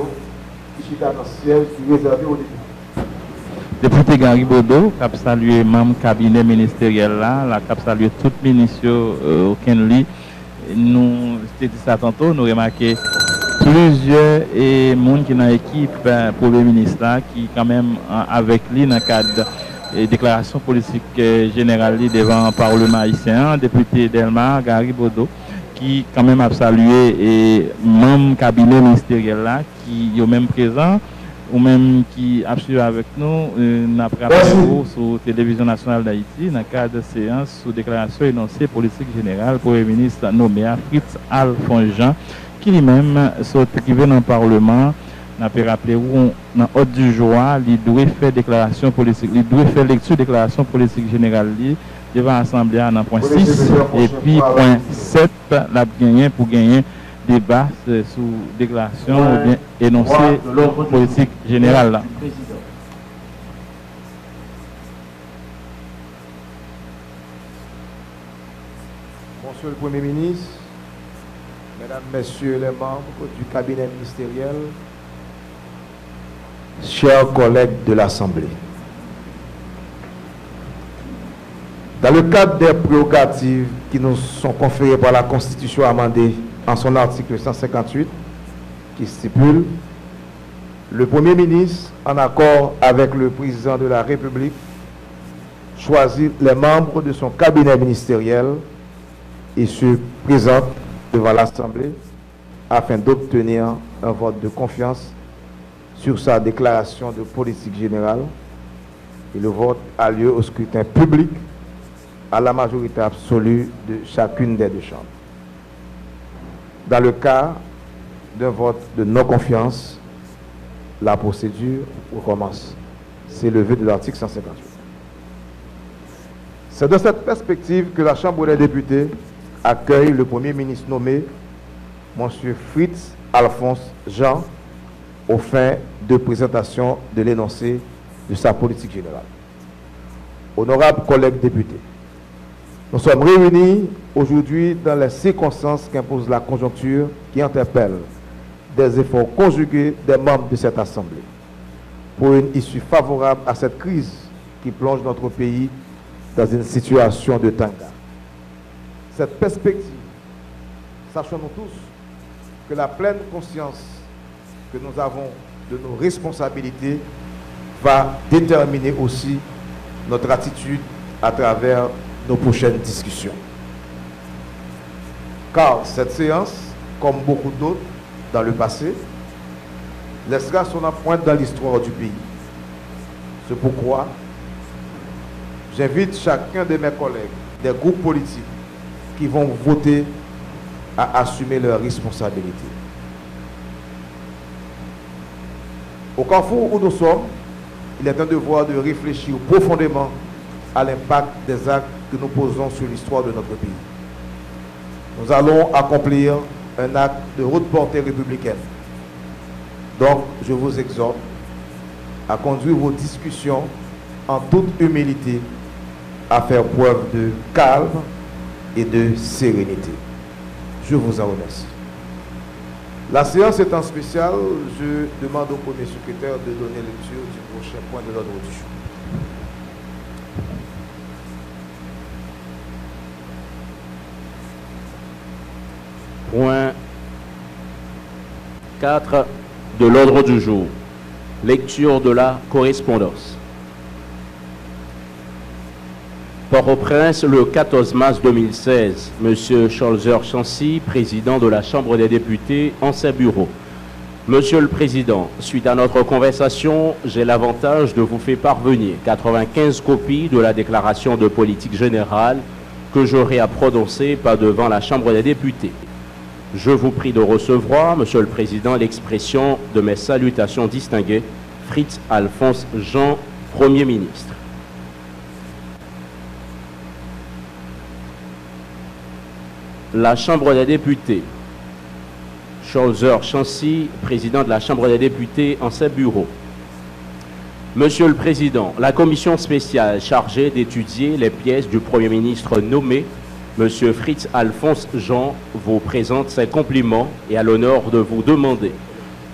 qui sont dans le siège qui réservé aux députés. Député Gary Bodo, qui a salué membre cabinet ministériel là, qui a salué tout ministre au Kenli. Nous, c'était ça tantôt, nous remarqué plusieurs monde qui dans l'équipe Premier ministre là, qui quand même avec lui dans le cadre de déclaration politique générale devant le Parlement haïtien, député Delmar Gary Bodo, qui quand même a salué et membre cabinet ministériel là, qui est même présent ou même qui a suivi avec nous, après sur Télévision nationale d'Haïti, dans le cadre de séance sous déclaration énoncée politique générale pour le ministre nommé Fritz Alphonse Jean, qui lui-même sont arrivé dans le Parlement. On a rappelé où dans l'ordre du jour, il doit faire déclaration politique, il doit faire lecture déclaration politique générale devant l'Assemblée dans point 6 et puis point 7, la gagné pour gagner débat sur déclaration ou bien énoncé politique générale là. Monsieur le Premier ministre, Mesdames, Messieurs les membres du cabinet ministériel, chers collègues de l'Assemblée, dans le cadre des prérogatives qui nous sont conférées par la Constitution amendée en son article 158, qui stipule le Premier ministre, en accord avec le Président de la République, choisit les membres de son cabinet ministériel et se présente devant l'Assemblée afin d'obtenir un vote de confiance sur sa déclaration de politique générale. Et le vote a lieu au scrutin public à la majorité absolue de chacune des deux chambres. Dans le cas d'un vote de non-confiance, la procédure recommence. C'est le vœu de l'article 158. C'est dans cette perspective que la Chambre des députés accueille le Premier ministre nommé, M. Fritz Alphonse Jean, aux fins de présentation de l'énoncé de sa politique générale. Honorables collègues députés, nous sommes réunis aujourd'hui dans les circonstances qu'impose la conjoncture qui interpelle des efforts conjugués des membres de cette Assemblée pour une issue favorable à cette crise qui plonge notre pays dans une situation de tanga. Cette perspective, sachons-nous tous que la pleine conscience que nous avons de nos responsabilités va déterminer aussi notre attitude à travers nos prochaines discussions. Car cette séance, comme beaucoup d'autres dans le passé, laissera son empreinte dans l'histoire du pays. C'est pourquoi j'invite chacun de mes collègues des groupes politiques qui vont voter à assumer leurs responsabilités. Au carrefour où nous sommes, il est un devoir de réfléchir profondément à l'impact des actes que nous posons sur l'histoire de notre pays. Nous allons accomplir un acte de haute portée républicaine. Donc, je vous exhorte à conduire vos discussions en toute humilité, à faire preuve de calme et de sérénité. Je vous en remercie. La séance étant spéciale, je demande au premier secrétaire de donner lecture du prochain point de l'ordre du jour. Point 4 de l'ordre du jour. Lecture de la correspondance. Port-au-Prince, le 14 mars 2016, M. Scholzer Chancy, président de la Chambre des députés, en ses bureaux. Monsieur le Président, suite à notre conversation, j'ai l'avantage de vous faire parvenir 95 copies de la déclaration de politique générale que j'aurai à prononcer par devant la Chambre des députés. Je vous prie de recevoir, Monsieur le Président, l'expression de mes salutations distinguées, Fritz Alphonse Jean, Premier ministre. La Chambre des députés. Scholzer Chancy, président de la Chambre des députés en ses bureaux. Monsieur le Président, la commission spéciale chargée d'étudier les pièces du Premier ministre nommé, Monsieur Fritz Alphonse Jean, vous présente ses compliments et a l'honneur de vous demander,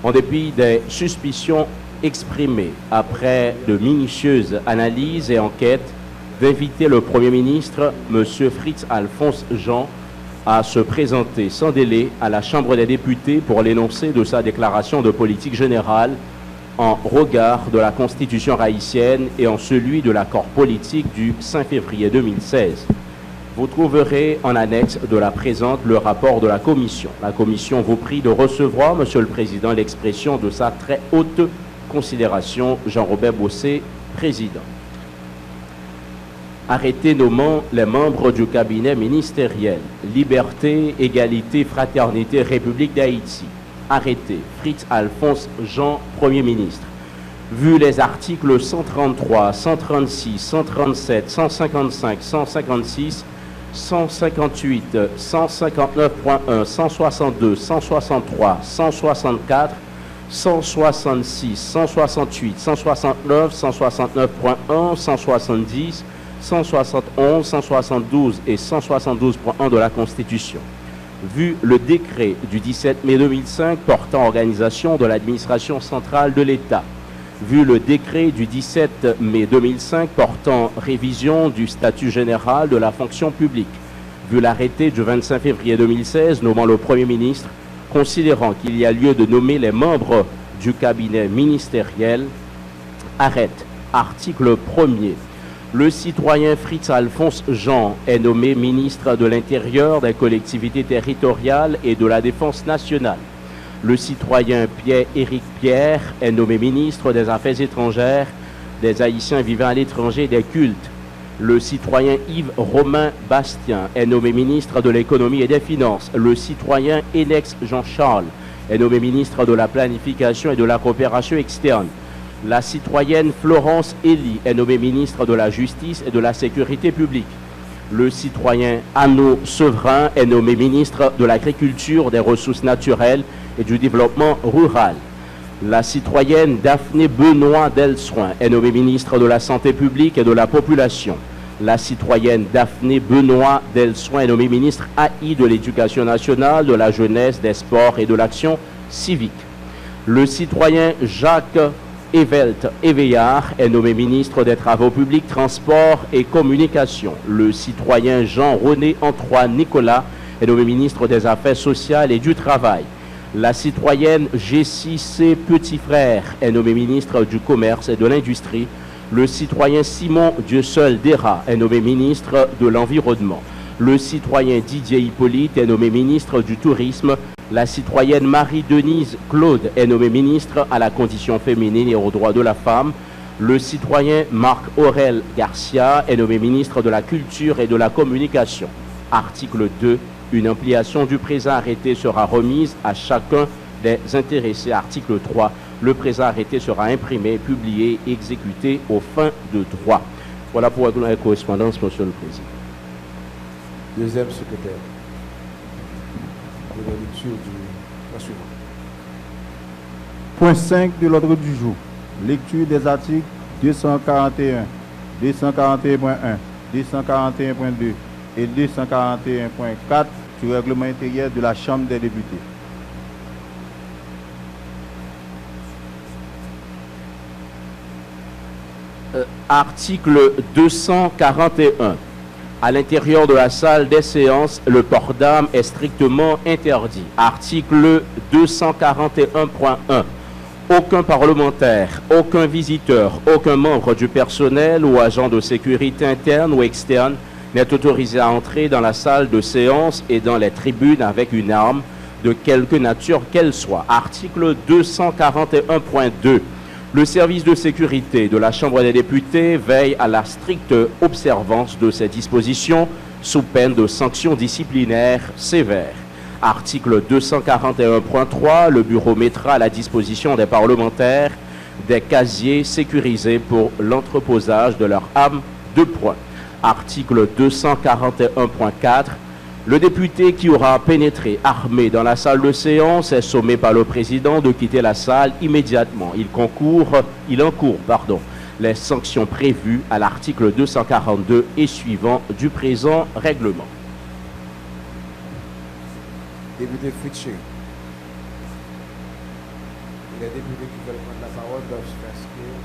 en dépit des suspicions exprimées après de minutieuses analyses et enquêtes, d'inviter le Premier ministre, Monsieur Fritz Alphonse Jean, à se présenter sans délai à la Chambre des députés pour l'énoncé de sa déclaration de politique générale en regard de la Constitution haïtienne et en celui de l'accord politique du 5 février 2016. Vous trouverez en annexe de la présente le rapport de la Commission. La Commission vous prie de recevoir, Monsieur le Président, l'expression de sa très haute considération. Jean-Robert Bossé, Président. Arrêté nommant les membres du cabinet ministériel. Liberté, égalité, fraternité, République d'Haïti. Arrêté. Fritz Alphonse Jean, Premier ministre. Vu les articles 133, 136, 137, 155, 156, 158, 159.1, 162, 163, 164, 166, 168, 169, 169.1, 170, 171, 172 et 172.1 de la Constitution. Vu le décret du 17 mai 2005 portant organisation de l'administration centrale de l'État, vu le décret du 17 mai 2005 portant révision du statut général de la fonction publique, vu l'arrêté du 25 février 2016 nommant le Premier ministre, considérant qu'il y a lieu de nommer les membres du cabinet ministériel, arrête. Article 1er. Le citoyen Fritz Alphonse Jean est nommé ministre de l'Intérieur, des collectivités territoriales et de la Défense nationale. Le citoyen Pierre-Éric Pierre est nommé ministre des Affaires étrangères, des Haïtiens vivant à l'étranger et des cultes. Le citoyen Yves Romain Bastien est nommé ministre de l'Économie et des Finances. Le citoyen Énex Jean-Charles est nommé ministre de la Planification et de la Coopération externe. La citoyenne Florence Elie est nommée ministre de la Justice et de la Sécurité publique. Le citoyen Anno Sevrin est nommé ministre de l'Agriculture, des Ressources naturelles et du Développement rural. La citoyenne Daphné Benoît Delsoin est nommée ministre de la Santé publique et de la Population. La citoyenne Daphné Benoît Delsoin est nommée ministre AI de l'Éducation nationale, de la Jeunesse, des Sports et de l'Action civique. Le citoyen Jacques Evelt Éveillard est nommé ministre des Travaux publics, Transports et Communications. Le citoyen Jean-René Antoine Nicolas est nommé ministre des Affaires sociales et du Travail. La citoyenne Jessie Petit Frère est nommé ministre du Commerce et de l'Industrie. Le citoyen Simon Dieuseul Dera est nommé ministre de l'Environnement. Le citoyen Didier Hippolyte est nommé ministre du Tourisme. La citoyenne Marie-Denise Claude est nommée ministre à la condition féminine et aux droits de la femme. Le citoyen Marc-Aurel Garcia est nommé ministre de la Culture et de la Communication. Article 2. Une ampliation du présent arrêté sera remise à chacun des intéressés. Article 3. Le présent arrêté sera imprimé, publié, exécuté aux fins de droit. Voilà pour la correspondance, Monsieur le Président. Deuxième secrétaire. De la lecture du suivant. Point 5 de l'ordre du jour. Lecture des articles 241, 241.1, 241.2 et 241.4 du règlement intérieur de la Chambre des députés. Article 241. À l'intérieur de la salle des séances, le port d'armes est strictement interdit. Article 241.1. Aucun parlementaire, aucun visiteur, aucun membre du personnel ou agent de sécurité interne ou externe n'est autorisé à entrer dans la salle de séance et dans les tribunes avec une arme de quelque nature qu'elle soit. Article 241.2. Le service de sécurité de la Chambre des députés veille à la stricte observance de ces dispositions sous peine de sanctions disciplinaires sévères. Article 241.3, le bureau mettra à la disposition des parlementaires des casiers sécurisés pour l'entreposage de leurs armes de poing. Article 241.4, le député qui aura pénétré armé dans la salle de séance est sommé par le président de quitter la salle immédiatement. Il encourt les sanctions prévues à l'article 242 et suivant du présent règlement. Député Fritché. Les députés qui veulent prendre la parole doivent se faire inscrire.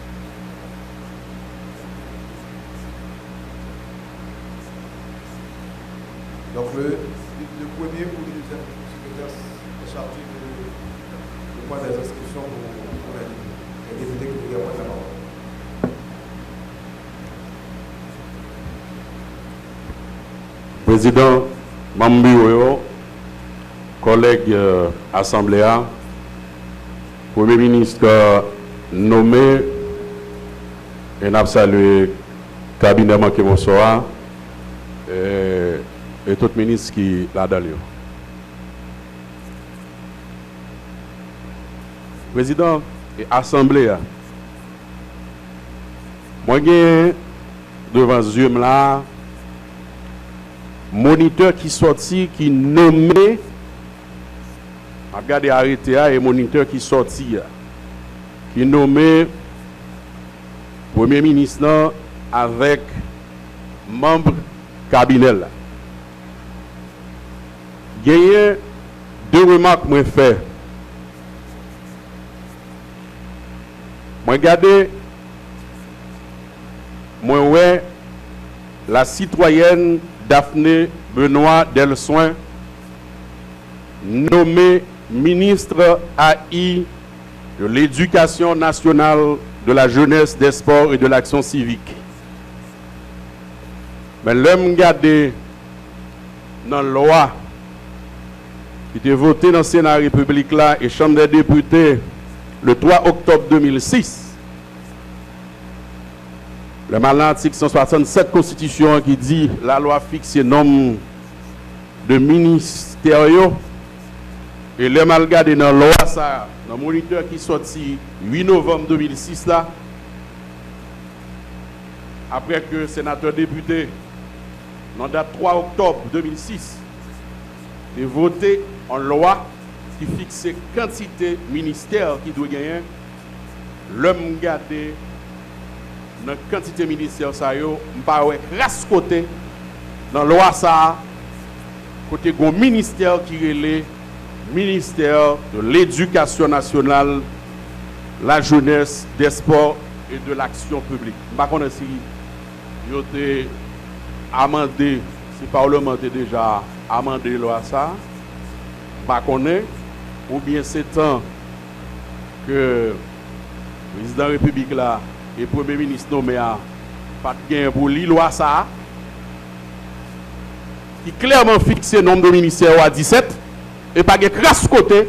Donc le premier ou le deuxième secrétaire est chargé de prendre les inscriptions pour les députés qui veulent prendre la parole. Président Mambi, collègue Assemblée, Premier ministre nommé, et n'a salué le cabinet manqué bonsoir, et tout ministre qui l'a dans le Président et Assemblée, moi j'ai devant ce yeux là, moniteur qui sorti, qui nommé, regardez arrêté et moniteur qui sorti, qui nommé Premier ministre avec membre cabinet. Il y a deux remarques que je fais. Je regarde, la citoyenne Daphné Benoît Delsoin, nommée ministre AI de l'Éducation nationale, de la jeunesse, des sports et de l'action civique. Mais l'homme regardé dans la loi qui était votée dans le Sénat de la République là et Chambre des députés le 3 octobre 2006, le mal article 167 Constitution qui dit la loi fixe le nombre de ministères et le mal regardé dans la loi ça, dans le moniteur qui sorti 8 novembre 2006 là, après que le sénateur député dans la date 3 octobre 2006 est voté en loi qui fixe quantité ministère qui doit gagner, l'homme gardé dans la quantité ministère ça yo pas grâce côté dans la loi ça côté gon ministère qui est ministère de l'éducation nationale, la jeunesse, des sports et de l'action publique. Je ne sais pas si vous avez amendé, si le Parlement a déjà amendé la loi ça, je ne sais pas, ou bien c'est temps que le président de la République là, et le Premier ministre nommé a pas de pour lire la loi ça, qui clairement fixe le nombre de ministères à 17, et pas de crasse côté,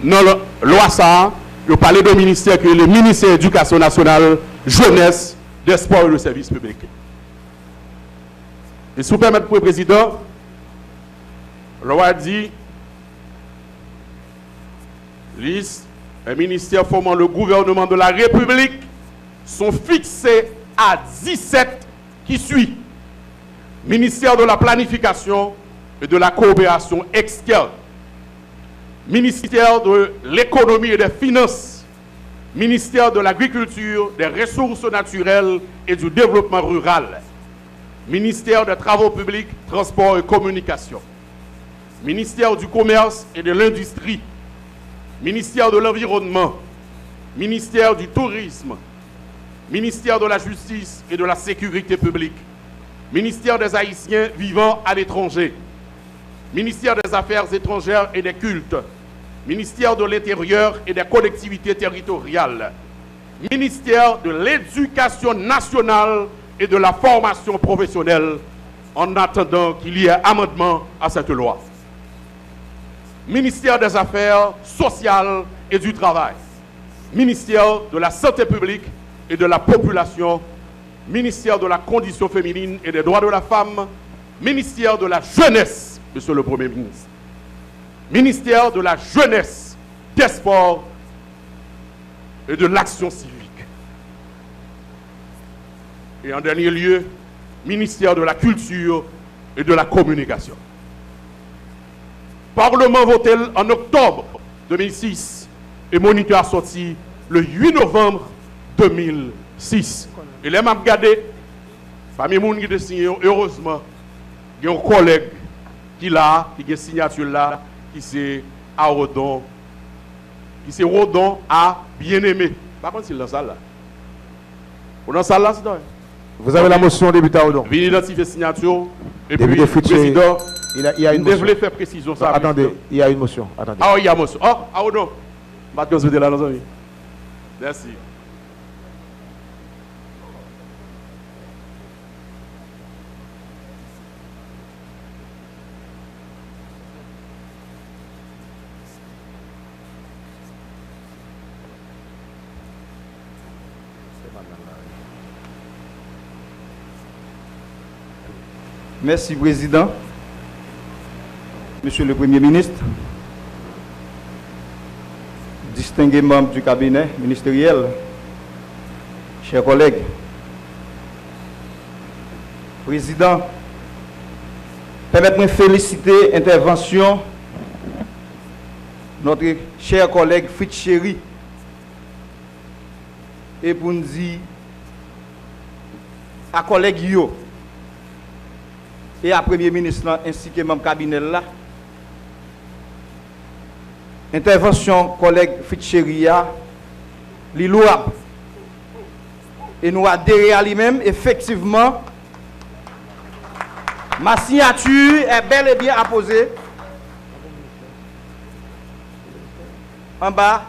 dans la loi ça, je parle de ministère qui est le ministère de l'Éducation nationale, jeunesse, des sports et de services publics. Et si vous permettez pour le président, la loi dit, liste, un ministère formant le gouvernement de la République sont fixés à 17 qui suit. Ministère de la planification et de la coopération externe. Ministère de l'économie et des finances. Ministère de l'agriculture, des ressources naturelles et du développement rural. Ministère des travaux publics, transports et communications. Ministère du commerce et de l'industrie. Ministère de l'environnement. Ministère du tourisme. Ministère de la justice et de la sécurité publique. Ministère des Haïtiens vivant à l'étranger. Ministère des Affaires étrangères et des cultes. Ministère de l'Intérieur et des collectivités territoriales. Ministère de l'Éducation nationale et de la formation professionnelle, en attendant qu'il y ait amendement à cette loi. Ministère des Affaires sociales et du travail. Ministère de la santé publique et de la population. Ministère de la condition féminine et des droits de la femme. Ministère de la jeunesse, monsieur le Premier ministre. ministère de la jeunesse, des sports et de l'action civique. Et en dernier lieu, ministère de la culture et de la communication. Parlement voté en octobre 2006 et moniteur sorti le 8 novembre 2006. Et là, m'a regardé, parmi les gens qui ont signé, heureusement, il y a un collègue qui a une signature là, qui c'est à Rodon, qui c'est Rodon à bien-aimé. Par contre, c'est dans la salle là. Ou dans la salle là, c'est dans. Vous avez la motion, député Rodon. Venez identifier signature. Et député puis, président, il y a une motion. Vous devez faire précision ça. Attendez, il y a une motion. Attendez. Ah oui, il y a une motion. Oh, non. Maintenant, vous êtes là, nos amis. Merci. Merci, Président. Monsieur le Premier ministre, distingués membres du cabinet ministériel, chers collègues, Président, permettez-moi de féliciter l'intervention de notre cher collègue Fritz Chéri et pour nous dire à collègue Yo et à Premier ministre ainsi que membre cabinet là. Intervention collègue Fitcheria, li louable. Et nous adhérer à lui-même, effectivement, ma signature est bel et bien apposée en bas.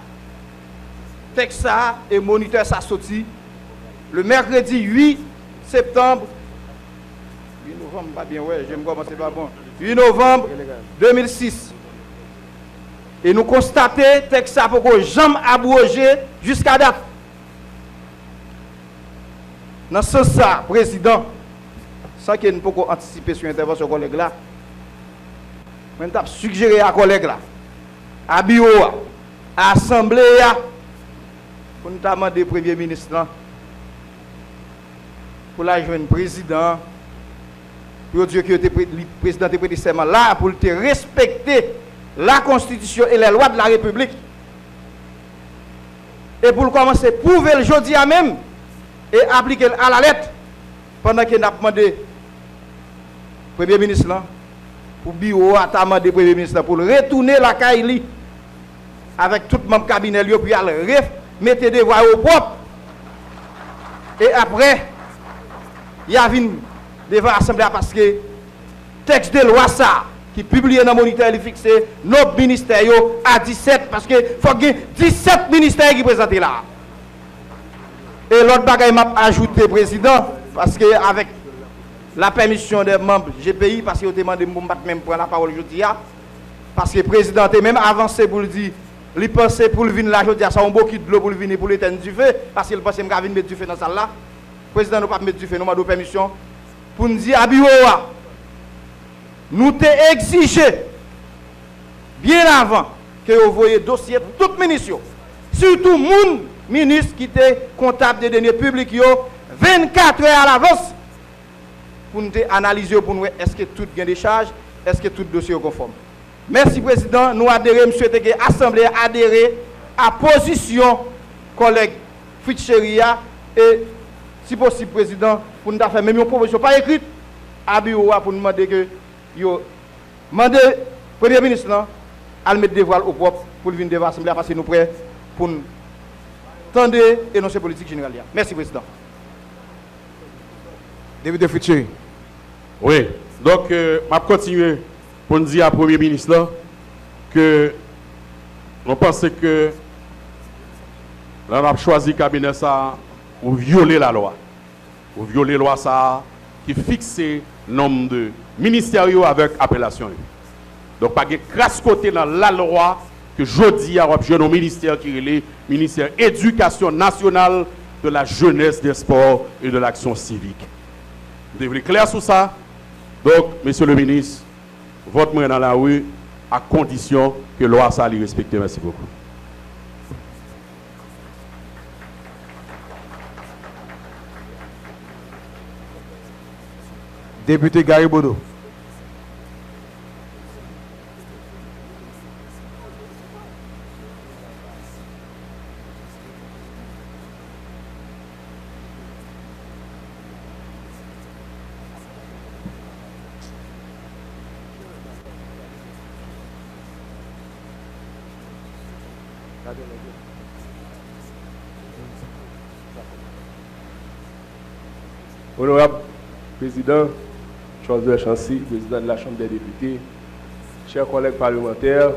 Texte ça et moniteur ça sorti le mercredi 8 septembre. 8 novembre, pas bien, ouais, j'aime commencer pas bon. 8 novembre 2006. Et nous constatons que texte ça pour que jamais abrogé jusqu'à date. Dans ce sens, Président, sans que nous pouvons anticiper sur l'intervention de collègue là, je vais suggérer à collègue là, à bureau, à l'Assemblée, pour nous demander au Premier ministre, pour la jeune président, pour dire que le président est prêté serment là, pour te respecter la Constitution et les lois de la République. Et pour commencer à prouver le jeudi à même et appliquer à la lettre pendant qu'il a demandé Premier ministre là, pour bureau à demandé Premier ministre pour retourner la Kaili avec tout le membre cabinet puis aller mettre des voix au propre. Et après, il y a une devant l'Assemblée parce que texte de loi ça qui publié dans le moniteur est fixé nos ministères à 17 parce que faut que 17 ministères qui présentent là. Et l'autre bagaille m'a ajouté président parce que avec la permission des membres GPI parce que demandé même prendre la parole aujourd'hui parce que le président est même avancé pour le dire il pensait pour le venir là aujourd'hui ça un beau kit de l'eau pour le venir pour l'éteindre du feu parce qu'il pensait qu'il venir mettre du feu dans salle là. Le président n'a pas mettre du feu, nous m'a donné permission pour nous dire à bureau nous t'ai exigé bien avant que vous voyez dossier tout ministre surtout moun ministre qui était comptable des deniers publics 24 heures à l'avance pour nous analyser pour nous est-ce que tout gain des charges, est-ce que tout dossier est conforme. Merci président, nous adhérons, monsieur que l'Assemblée adhéré à position collègue Fitcheria et si possible président pour nous faire même une proposition pas écrite à bureau pour nous demander que yo mandé Premier ministre là à mettre des voiles au propre pour venir devant l'Assemblée parce que nous prêts pour nous tendre énoncer politique générale. Merci président. Député Fitchery. Oui, donc je vais continuer pour nous dire à Premier ministre là, que on pense que là on a choisi le cabinet ça pour violer la loi. Pour violer la loi ça qui fixe le nombre de ministères avec appellation. Donc pas de crasse côté dans la loi que jeudi a objet au ministère qui est le ministère Éducation nationale, de la jeunesse, des sports et de l'action civique. Vous devez être clair sur ça. Donc, monsieur le ministre, votre main dans la rue, à condition que la loi soit respectée. Merci beaucoup. Député Garibodo. Honorable Président, Charles de Chancy, Président de la Chambre des députés, chers collègues parlementaires,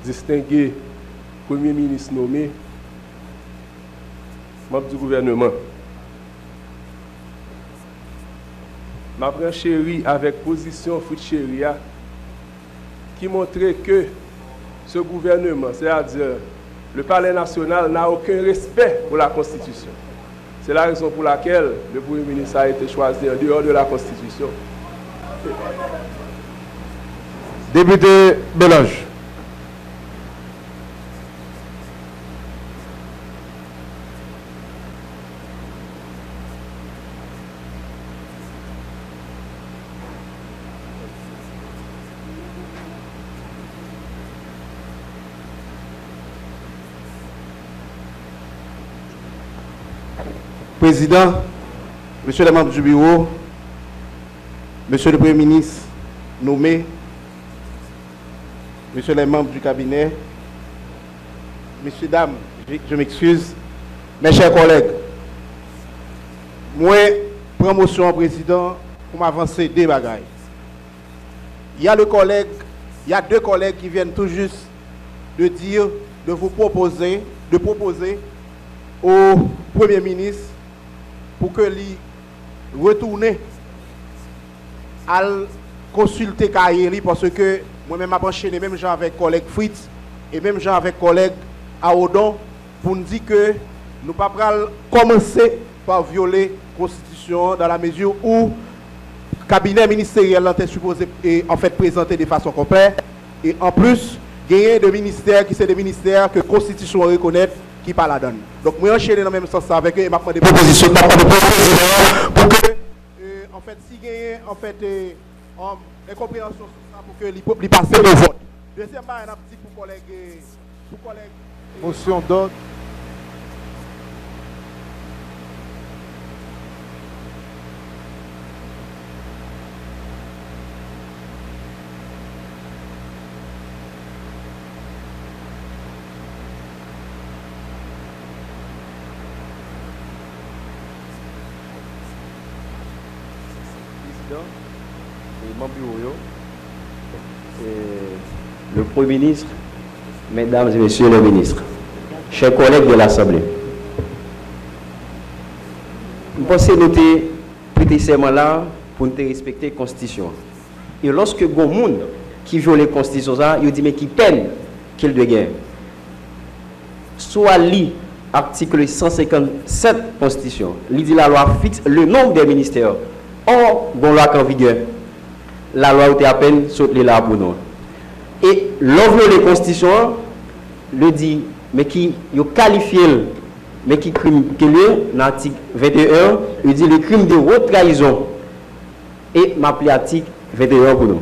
distingués Premier ministre nommé, membres du gouvernement, ma prend chérie avec position fruit chéria qui montrait que ce gouvernement, c'est-à-dire le Palais national, n'a aucun respect pour la Constitution. C'est la raison pour laquelle le Premier ministre a été choisi en dehors de la Constitution. Député Belange. Président, Monsieur les membres du bureau, Monsieur le Premier ministre nommé, Monsieur les membres du cabinet, Messieurs, dames, je m'excuse, mes chers collègues, moi, promotion président pour m'avancer des bagailles. Il y a deux collègues qui viennent tout juste de dire, de proposer au Premier ministre pour que lui retourne à consulter Kairi parce que moi-même j'ai enchaîné même gens avec collègue Fritz et même gens avec collègue Aodon pour nous dire que nous ne pouvons pas commencer par violer la Constitution dans la mesure où le cabinet ministériel était supposé en fait présenter de façon complète et en plus il y a des ministères qui sont des ministères que la Constitution reconnaît qui pas la donne. Donc moi enchaîner dans le même sens avec eux et m'a des propositions pour que en fait si gagne en fait incompréhension sur ça pour que les passer au vote. Deuxièmement, un petit pour collègue motion d'ordre. Le Premier ministre, Mesdames et Messieurs les ministres, chers collègues de l'Assemblée, nous pensons que nous avons prêté serment là pour nous respecter la Constitution. Et lorsque il y a des gens qui violent la Constitution, ils disent mais qui peine qu'il doit gagner. Soit l'article 157 de la Constitution, il dit la loi fixe le nombre des ministères. Or, dans la loi en vigueur, la loi était à peine sautée là pour nous. Et l'envoi de la Constitution le dit, mais qui qualifie, mais qui crime, qui lui, dans l'article 21, il dit le crime de haute trahison. Et m'appelle l'article 21 pour nous.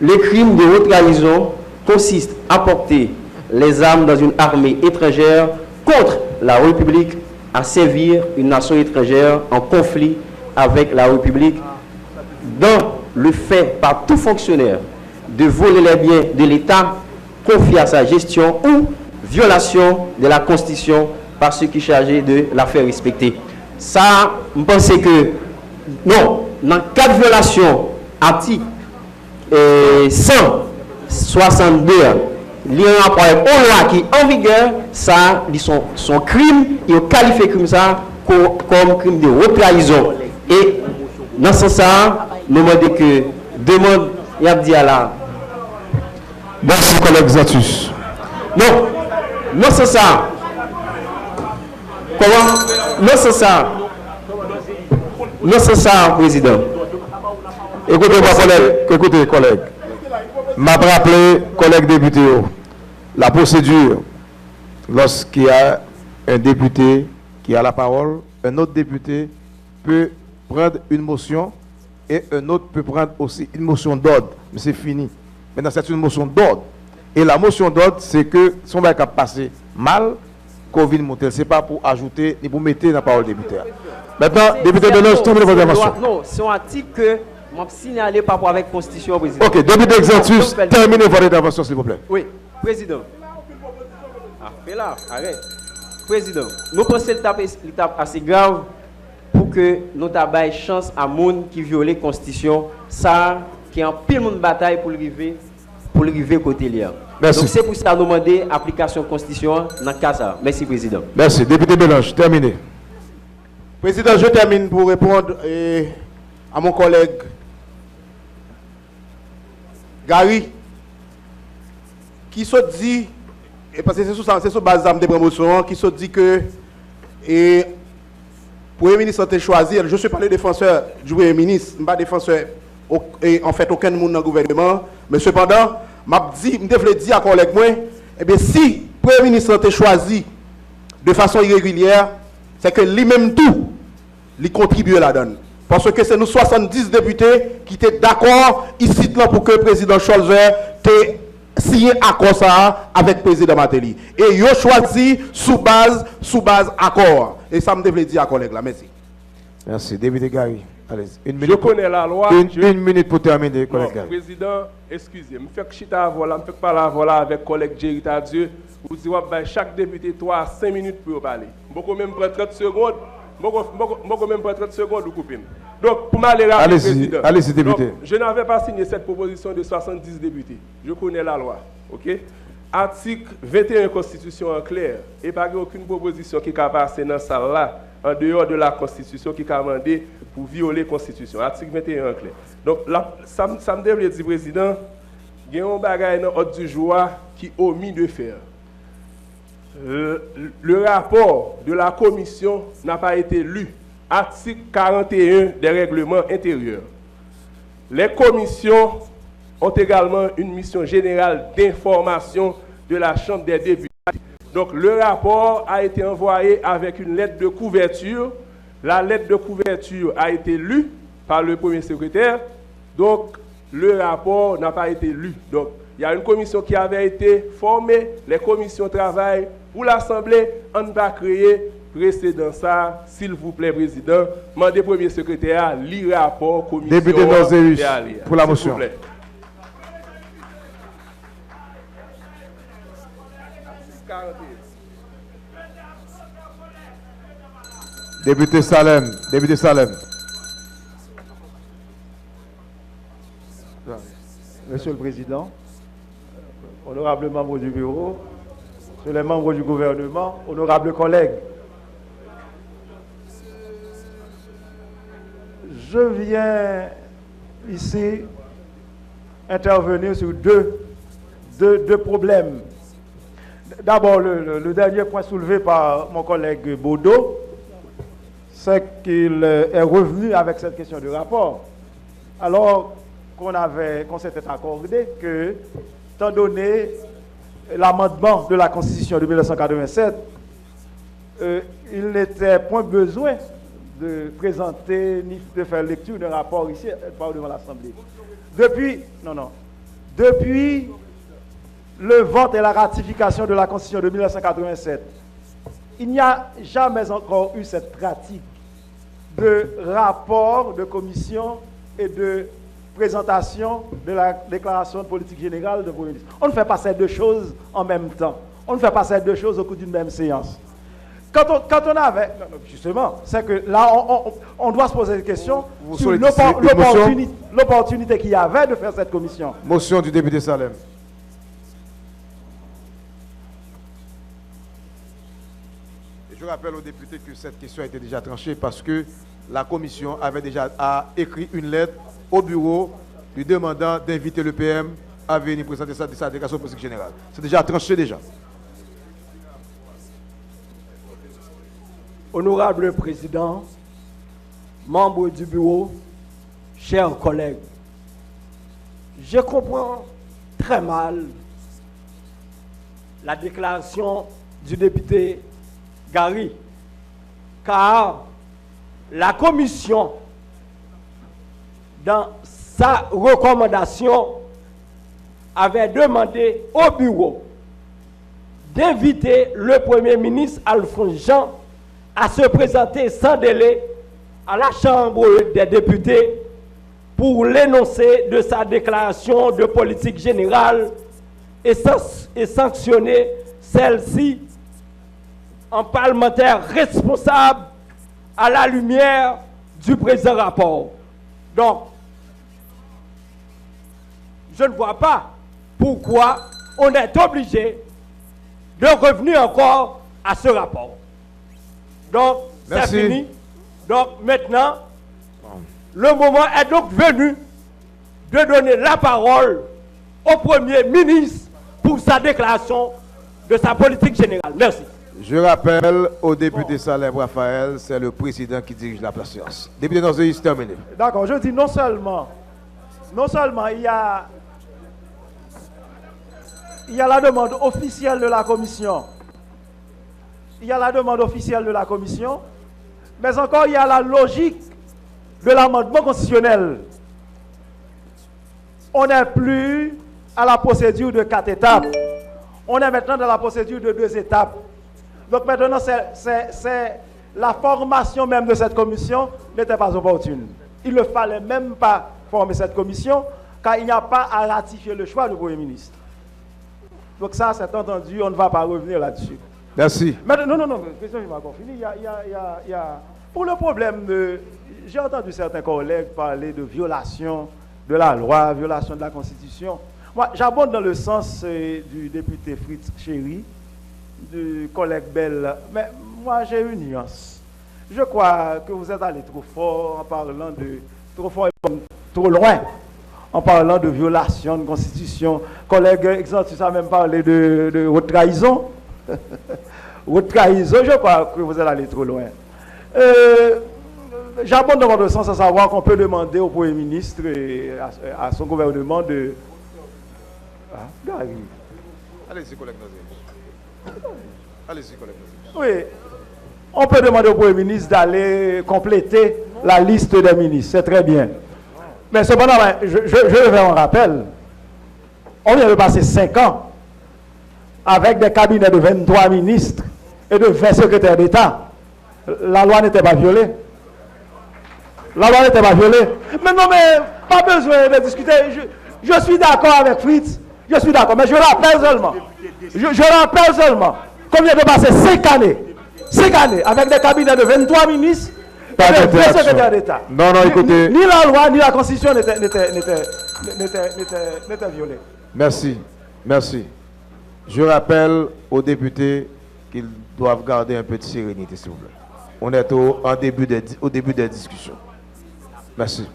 Le crime de haute trahison consiste à porter les armes dans une armée étrangère contre la République, à servir une nation étrangère en conflit avec la République, dans le fait par tout fonctionnaire de voler les biens de l'État confiés à sa gestion ou violation de la Constitution par ceux qui sont chargés de la faire respecter. Ça, je pense que, non, dans cas de violation, article 162, il y a un rapport avec une loi qui est en vigueur, ça, son crime, il qualifie comme ça, comme crime de haute trahison. Et dans ce sens, nous demandons que demande Yabdi Allah. Merci, collègue Zatus. Non, non c'est ça. Comment? Non c'est ça. Non c'est ça, président. Écoutez, collègue. m'a rappelé, collègues députés, la procédure, lorsqu'il y a un député qui a la parole, un autre député peut prendre une motion et un autre peut prendre aussi une motion d'ordre. Mais c'est fini. Maintenant, c'est une motion d'ordre. Et la motion d'ordre, c'est que son bac a passé mal, Covid monté. Ce n'est pas pour ajouter ni pour mettre dans la parole député. Maintenant, député Beloche, tournez votre intervention. Non, c'est un article que je signalé par rapport avec la Constitution, président. Ok, député Exantus, terminez votre intervention, s'il vous plaît. Oui, président. Ah, fais là, arrête. Président, nous pensons que l'étape assez grave pour que nous ayons chance à monde qui viole la Constitution, ça, qui est en pile de bataille pour arriver côté là. Merci. Donc c'est pour ça que nous demandons l'application de la Constitution dans le cas ça. Merci, président. Merci. Député Belange, terminé. Président, je termine pour répondre à mon collègue Gary, qui se dit, et parce que c'est sur base de promotion, qui se dit que le Premier ministre a choisi, je ne suis pas le défenseur du Premier ministre, je ne suis pas défenseur en fait aucun monde dans le gouvernement, mais cependant, je devrais dire à collègue moi, eh bien si le Premier ministre a choisi de façon irrégulière, c'est que lui-même tout, il contribue à la donne. Parce que c'est nous 70 députés qui étaient d'accord ici pour que le président Scholz ait signé accord ça avec le président Martelly. Et il a choisi sous base accord. Et ça me devrait dire à collègue là. Merci. Merci. Député Gary. Allez, une minute. Je connais la loi. Une minute pour terminer, collègue Gary. Président, excusez, je fais que chita voilà, je fais parler voilà avec collègue Jerry Tadieu. Vous dites chaque député 3 à 5 minutes pour parler. Je peux même prendre 30 secondes. Je peux même prendre 30 secondes ou couper. Donc, pour m'aller rappeler, président. Allez-y, député. Donc, je n'avais pas signé cette proposition de 70 députés. Je connais la loi. OK? Article 21 Constitution en clair. Et pas aucune proposition qui a passé dans cette salle-là, en dehors de la Constitution, qui a demandé pour violer la Constitution. Article 21 en clair. Donc, là, ça me devrait dire, président, il y a un bagage dans l'ordre du jour qui est omis de faire. Le rapport de la commission n'a pas été lu. Article 41 des règlements intérieurs. Les commissions ont également une mission générale d'information de la Chambre des députés. Donc le rapport a été envoyé avec une lettre de couverture. La lettre de couverture a été lue par le premier secrétaire. Donc le rapport n'a pas été lu. Donc il y a une commission qui avait été formée. Les commissions travaillent pour l'Assemblée. On va créer précédent ça, s'il vous plaît, président. Mandez premier secrétaire, lire rapport, commission. Député Norzéus, pour la motion. Député Salem, député Salem. Monsieur le Président, honorables membres du bureau, monsieur les membres du gouvernement, honorables collègues, je viens ici intervenir sur deux problèmes. D'abord, le dernier point soulevé par mon collègue Baudot, c'est qu'il est revenu avec cette question de rapport. Alors qu'on s'était accordé que, étant donné l'amendement de la Constitution de 1987, il n'était point besoin de présenter ni de faire lecture d'un rapport ici devant l'Assemblée. Depuis le vote et la ratification de la Constitution de 1987, il n'y a jamais encore eu cette pratique de rapport de commission et de présentation de la déclaration de politique générale de Premier ministre. On ne fait pas ces deux choses en même temps. On ne fait pas ces deux choses au cours d'une même séance. Quand on avait, justement, c'est que là, on doit se poser des questions sur l'opportunité qu'il y avait de faire cette commission. Motion du député Salem. Je rappelle aux députés que cette question a été déjà tranchée parce que la commission avait déjà écrit une lettre au bureau lui demandant d'inviter le PM à venir présenter sa déclaration de politique générale. C'est déjà tranché déjà. Honorable Président, membres du bureau, chers collègues, je comprends très mal la déclaration du député Gary, car la commission, dans sa recommandation, avait demandé au bureau d'inviter le Premier ministre Alphonse Jean à se présenter sans délai à la Chambre des députés pour l'énoncé de sa déclaration de politique générale et sanctionner celle-ci en parlementaire responsable à la lumière du présent rapport. Donc, je ne vois pas pourquoi on est obligé de revenir encore à ce rapport. Donc, c'est fini. Donc, maintenant, le moment est donc venu de donner la parole au Premier ministre pour sa déclaration de sa politique générale. Merci. Je rappelle au député Salem Raphaël, c'est le président qui dirige la séance. Député Norzéus, terminé. D'accord, je dis non seulement il y a la demande officielle de la commission. Il y a la demande officielle de la commission, mais encore il y a la logique de l'amendement constitutionnel. On n'est plus à la procédure de 4 étapes. On est maintenant dans la procédure de 2 étapes. Donc maintenant, c'est la formation même de cette commission n'était pas opportune. Il ne fallait même pas former cette commission, car il n'y a pas à ratifier le choix du Premier ministre. Donc ça, c'est entendu, on ne va pas revenir là-dessus. Merci. Maintenant, non, question, je vais encore finir. Pour le problème de... J'ai entendu certains collègues parler de violation de la loi, violation de la Constitution. Moi, j'abonde dans le sens du député Fritz Chéri, du collègue Bell, mais moi, j'ai une nuance. Je crois que vous êtes allé trop fort en parlant de... Trop fort et trop loin. En parlant de violation de Constitution. Collègue exemple, ça a même parlé de haute trahison. Haute trahison, je crois que vous êtes allé trop loin. J'abonde dans votre sens à savoir qu'on peut demander au Premier ministre et à son gouvernement de... Gary. Allez-y, collègue Norzéus. Allez-y, collègue Norzéus. Oui. On peut demander au Premier ministre d'aller compléter la liste des ministres. C'est très bien. Mais cependant, je vais en rappel. On vient de passer 5 ans avec des cabinets de 23 ministres et de 20 secrétaires d'État. La loi n'était pas violée. La loi n'était pas violée. Mais non, mais pas besoin de discuter. Je suis d'accord avec Fritz. Je suis d'accord. Mais je rappelle seulement. Je rappelle seulement qu'on vient de passer 5 années. 5 années avec des cabinets de 23 ministres. Non, écoutez. Ni la loi, ni la Constitution n'étaient violées. Merci. Je rappelle aux députés qu'ils doivent garder un peu de sérénité, s'il vous plaît. On est au début des discussions. Merci.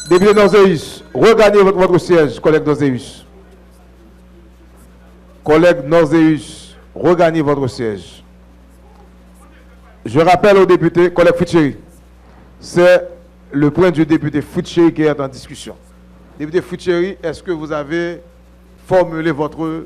Député Norzéus, regagnez votre siège, collègue Norzéus. Collègue Norzéus, regagnez votre siège. Je rappelle aux députés, collègue Fritz-Chéri, c'est le point du député Fritz-Chéri qui est en discussion. Député Fritz-Chéri, est-ce que vous avez formulé votre...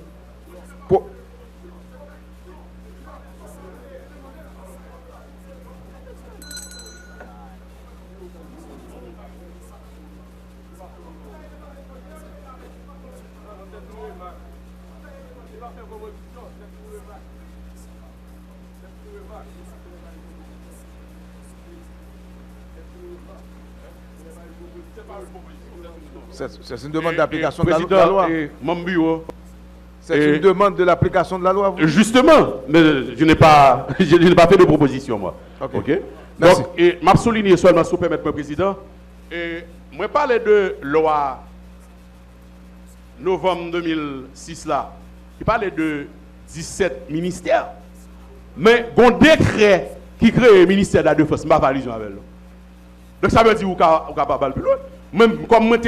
C'est une demande d'application de la loi. Mon bureau. C'est une demande de l'application de la loi. Justement, mais je n'ai pas fait de proposition, moi. Ok. Merci. Donc, et m'a souligné seulement, si vous permettez, Président. Et moi, parler de loi novembre 2006 là, qui parlait de 17 ministères. Mais il y a un décret qui crée le ministère de la Défense. Je ne vais pas allusion avec lui. Donc ça veut dire qu'on ne peut pas aller plus loin. Même comme moi,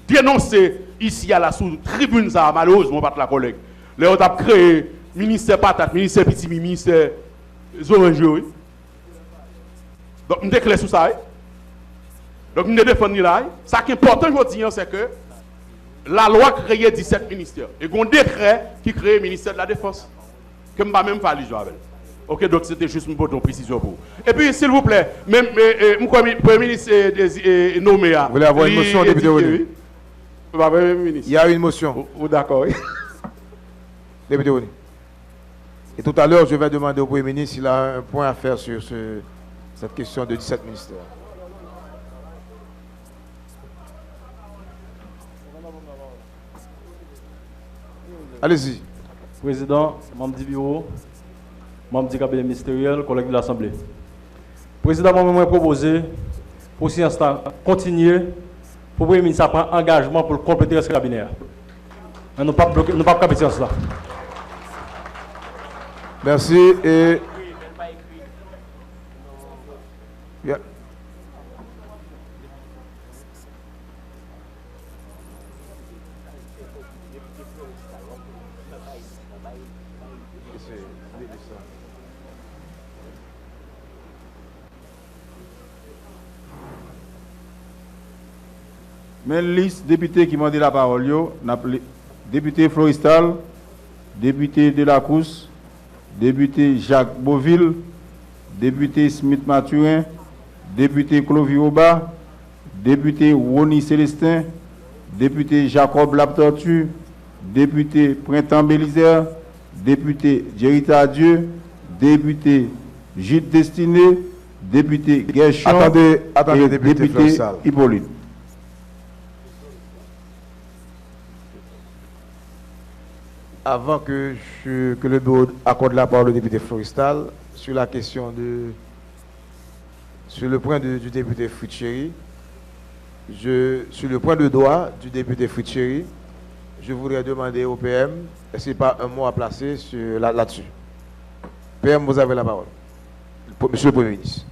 dénoncé ici à la sous-tribune, ça, malheureusement, pas de la collègue. Là, on a créé ministère patate, ministère petit, ministère orange. Donc, on est clair sur ça. Donc, nous défendons là. Ce qui est important aujourd'hui, c'est que la loi crée 17 ministères. Et il y a un décret qui crée le ministère de la Défense. Que je ne vais même pas lire avec. Ok, donc c'était juste une bonne précision pour vous. Et puis, s'il vous plaît, même le Premier ministre nommé. Vous voulez avoir une motion, député Oni? Il y a une motion. D'accord. Député Oni. Et tout à l'heure, je vais demander au Premier ministre s'il a un point à faire sur cette question de 17 ministères. Allez-y. Président, membre du bureau, membre du cabinet ministériel, collègue de l'Assemblée. Président, moi, je proposé pour ce instant continuer pour que le ministre prenne engagement pour compléter ce cabinet. Nous ne pouvons pas capter cela. Merci. Et... Yeah. Mais liste députés qui m'ont dit la parole, député Floristal, député Delacrousse, député Jacques Beauville, député Smith Mathurin, député Clovis Oba, député Rony Célestin, député Jacob Laptortu, député Printemps Bélizer, député Jerita Adieu, député Gilles Destiné, député Guerchon et député Hippolyte. Avant que le bureau accorde la parole au député Floristal, sur la question sur le point du député Fritcheri, sur le point de droit du député Fritcheri, je voudrais demander au PM, est-ce qu'il n'y a pas un mot à placer là-dessus? PM, vous avez la parole. Monsieur le Premier ministre.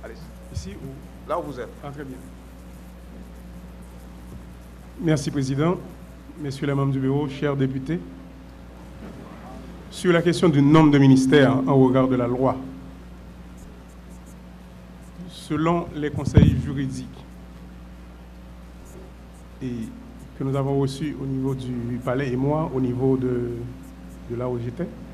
Allez, ici ou là où vous êtes. Ah, très bien. Merci, Président. Messieurs les membres du bureau, chers députés. Sur la question du nombre de ministères en regard de la loi, selon les conseils juridiques et que nous avons reçus au niveau du palais et moi au niveau de là où j'étais,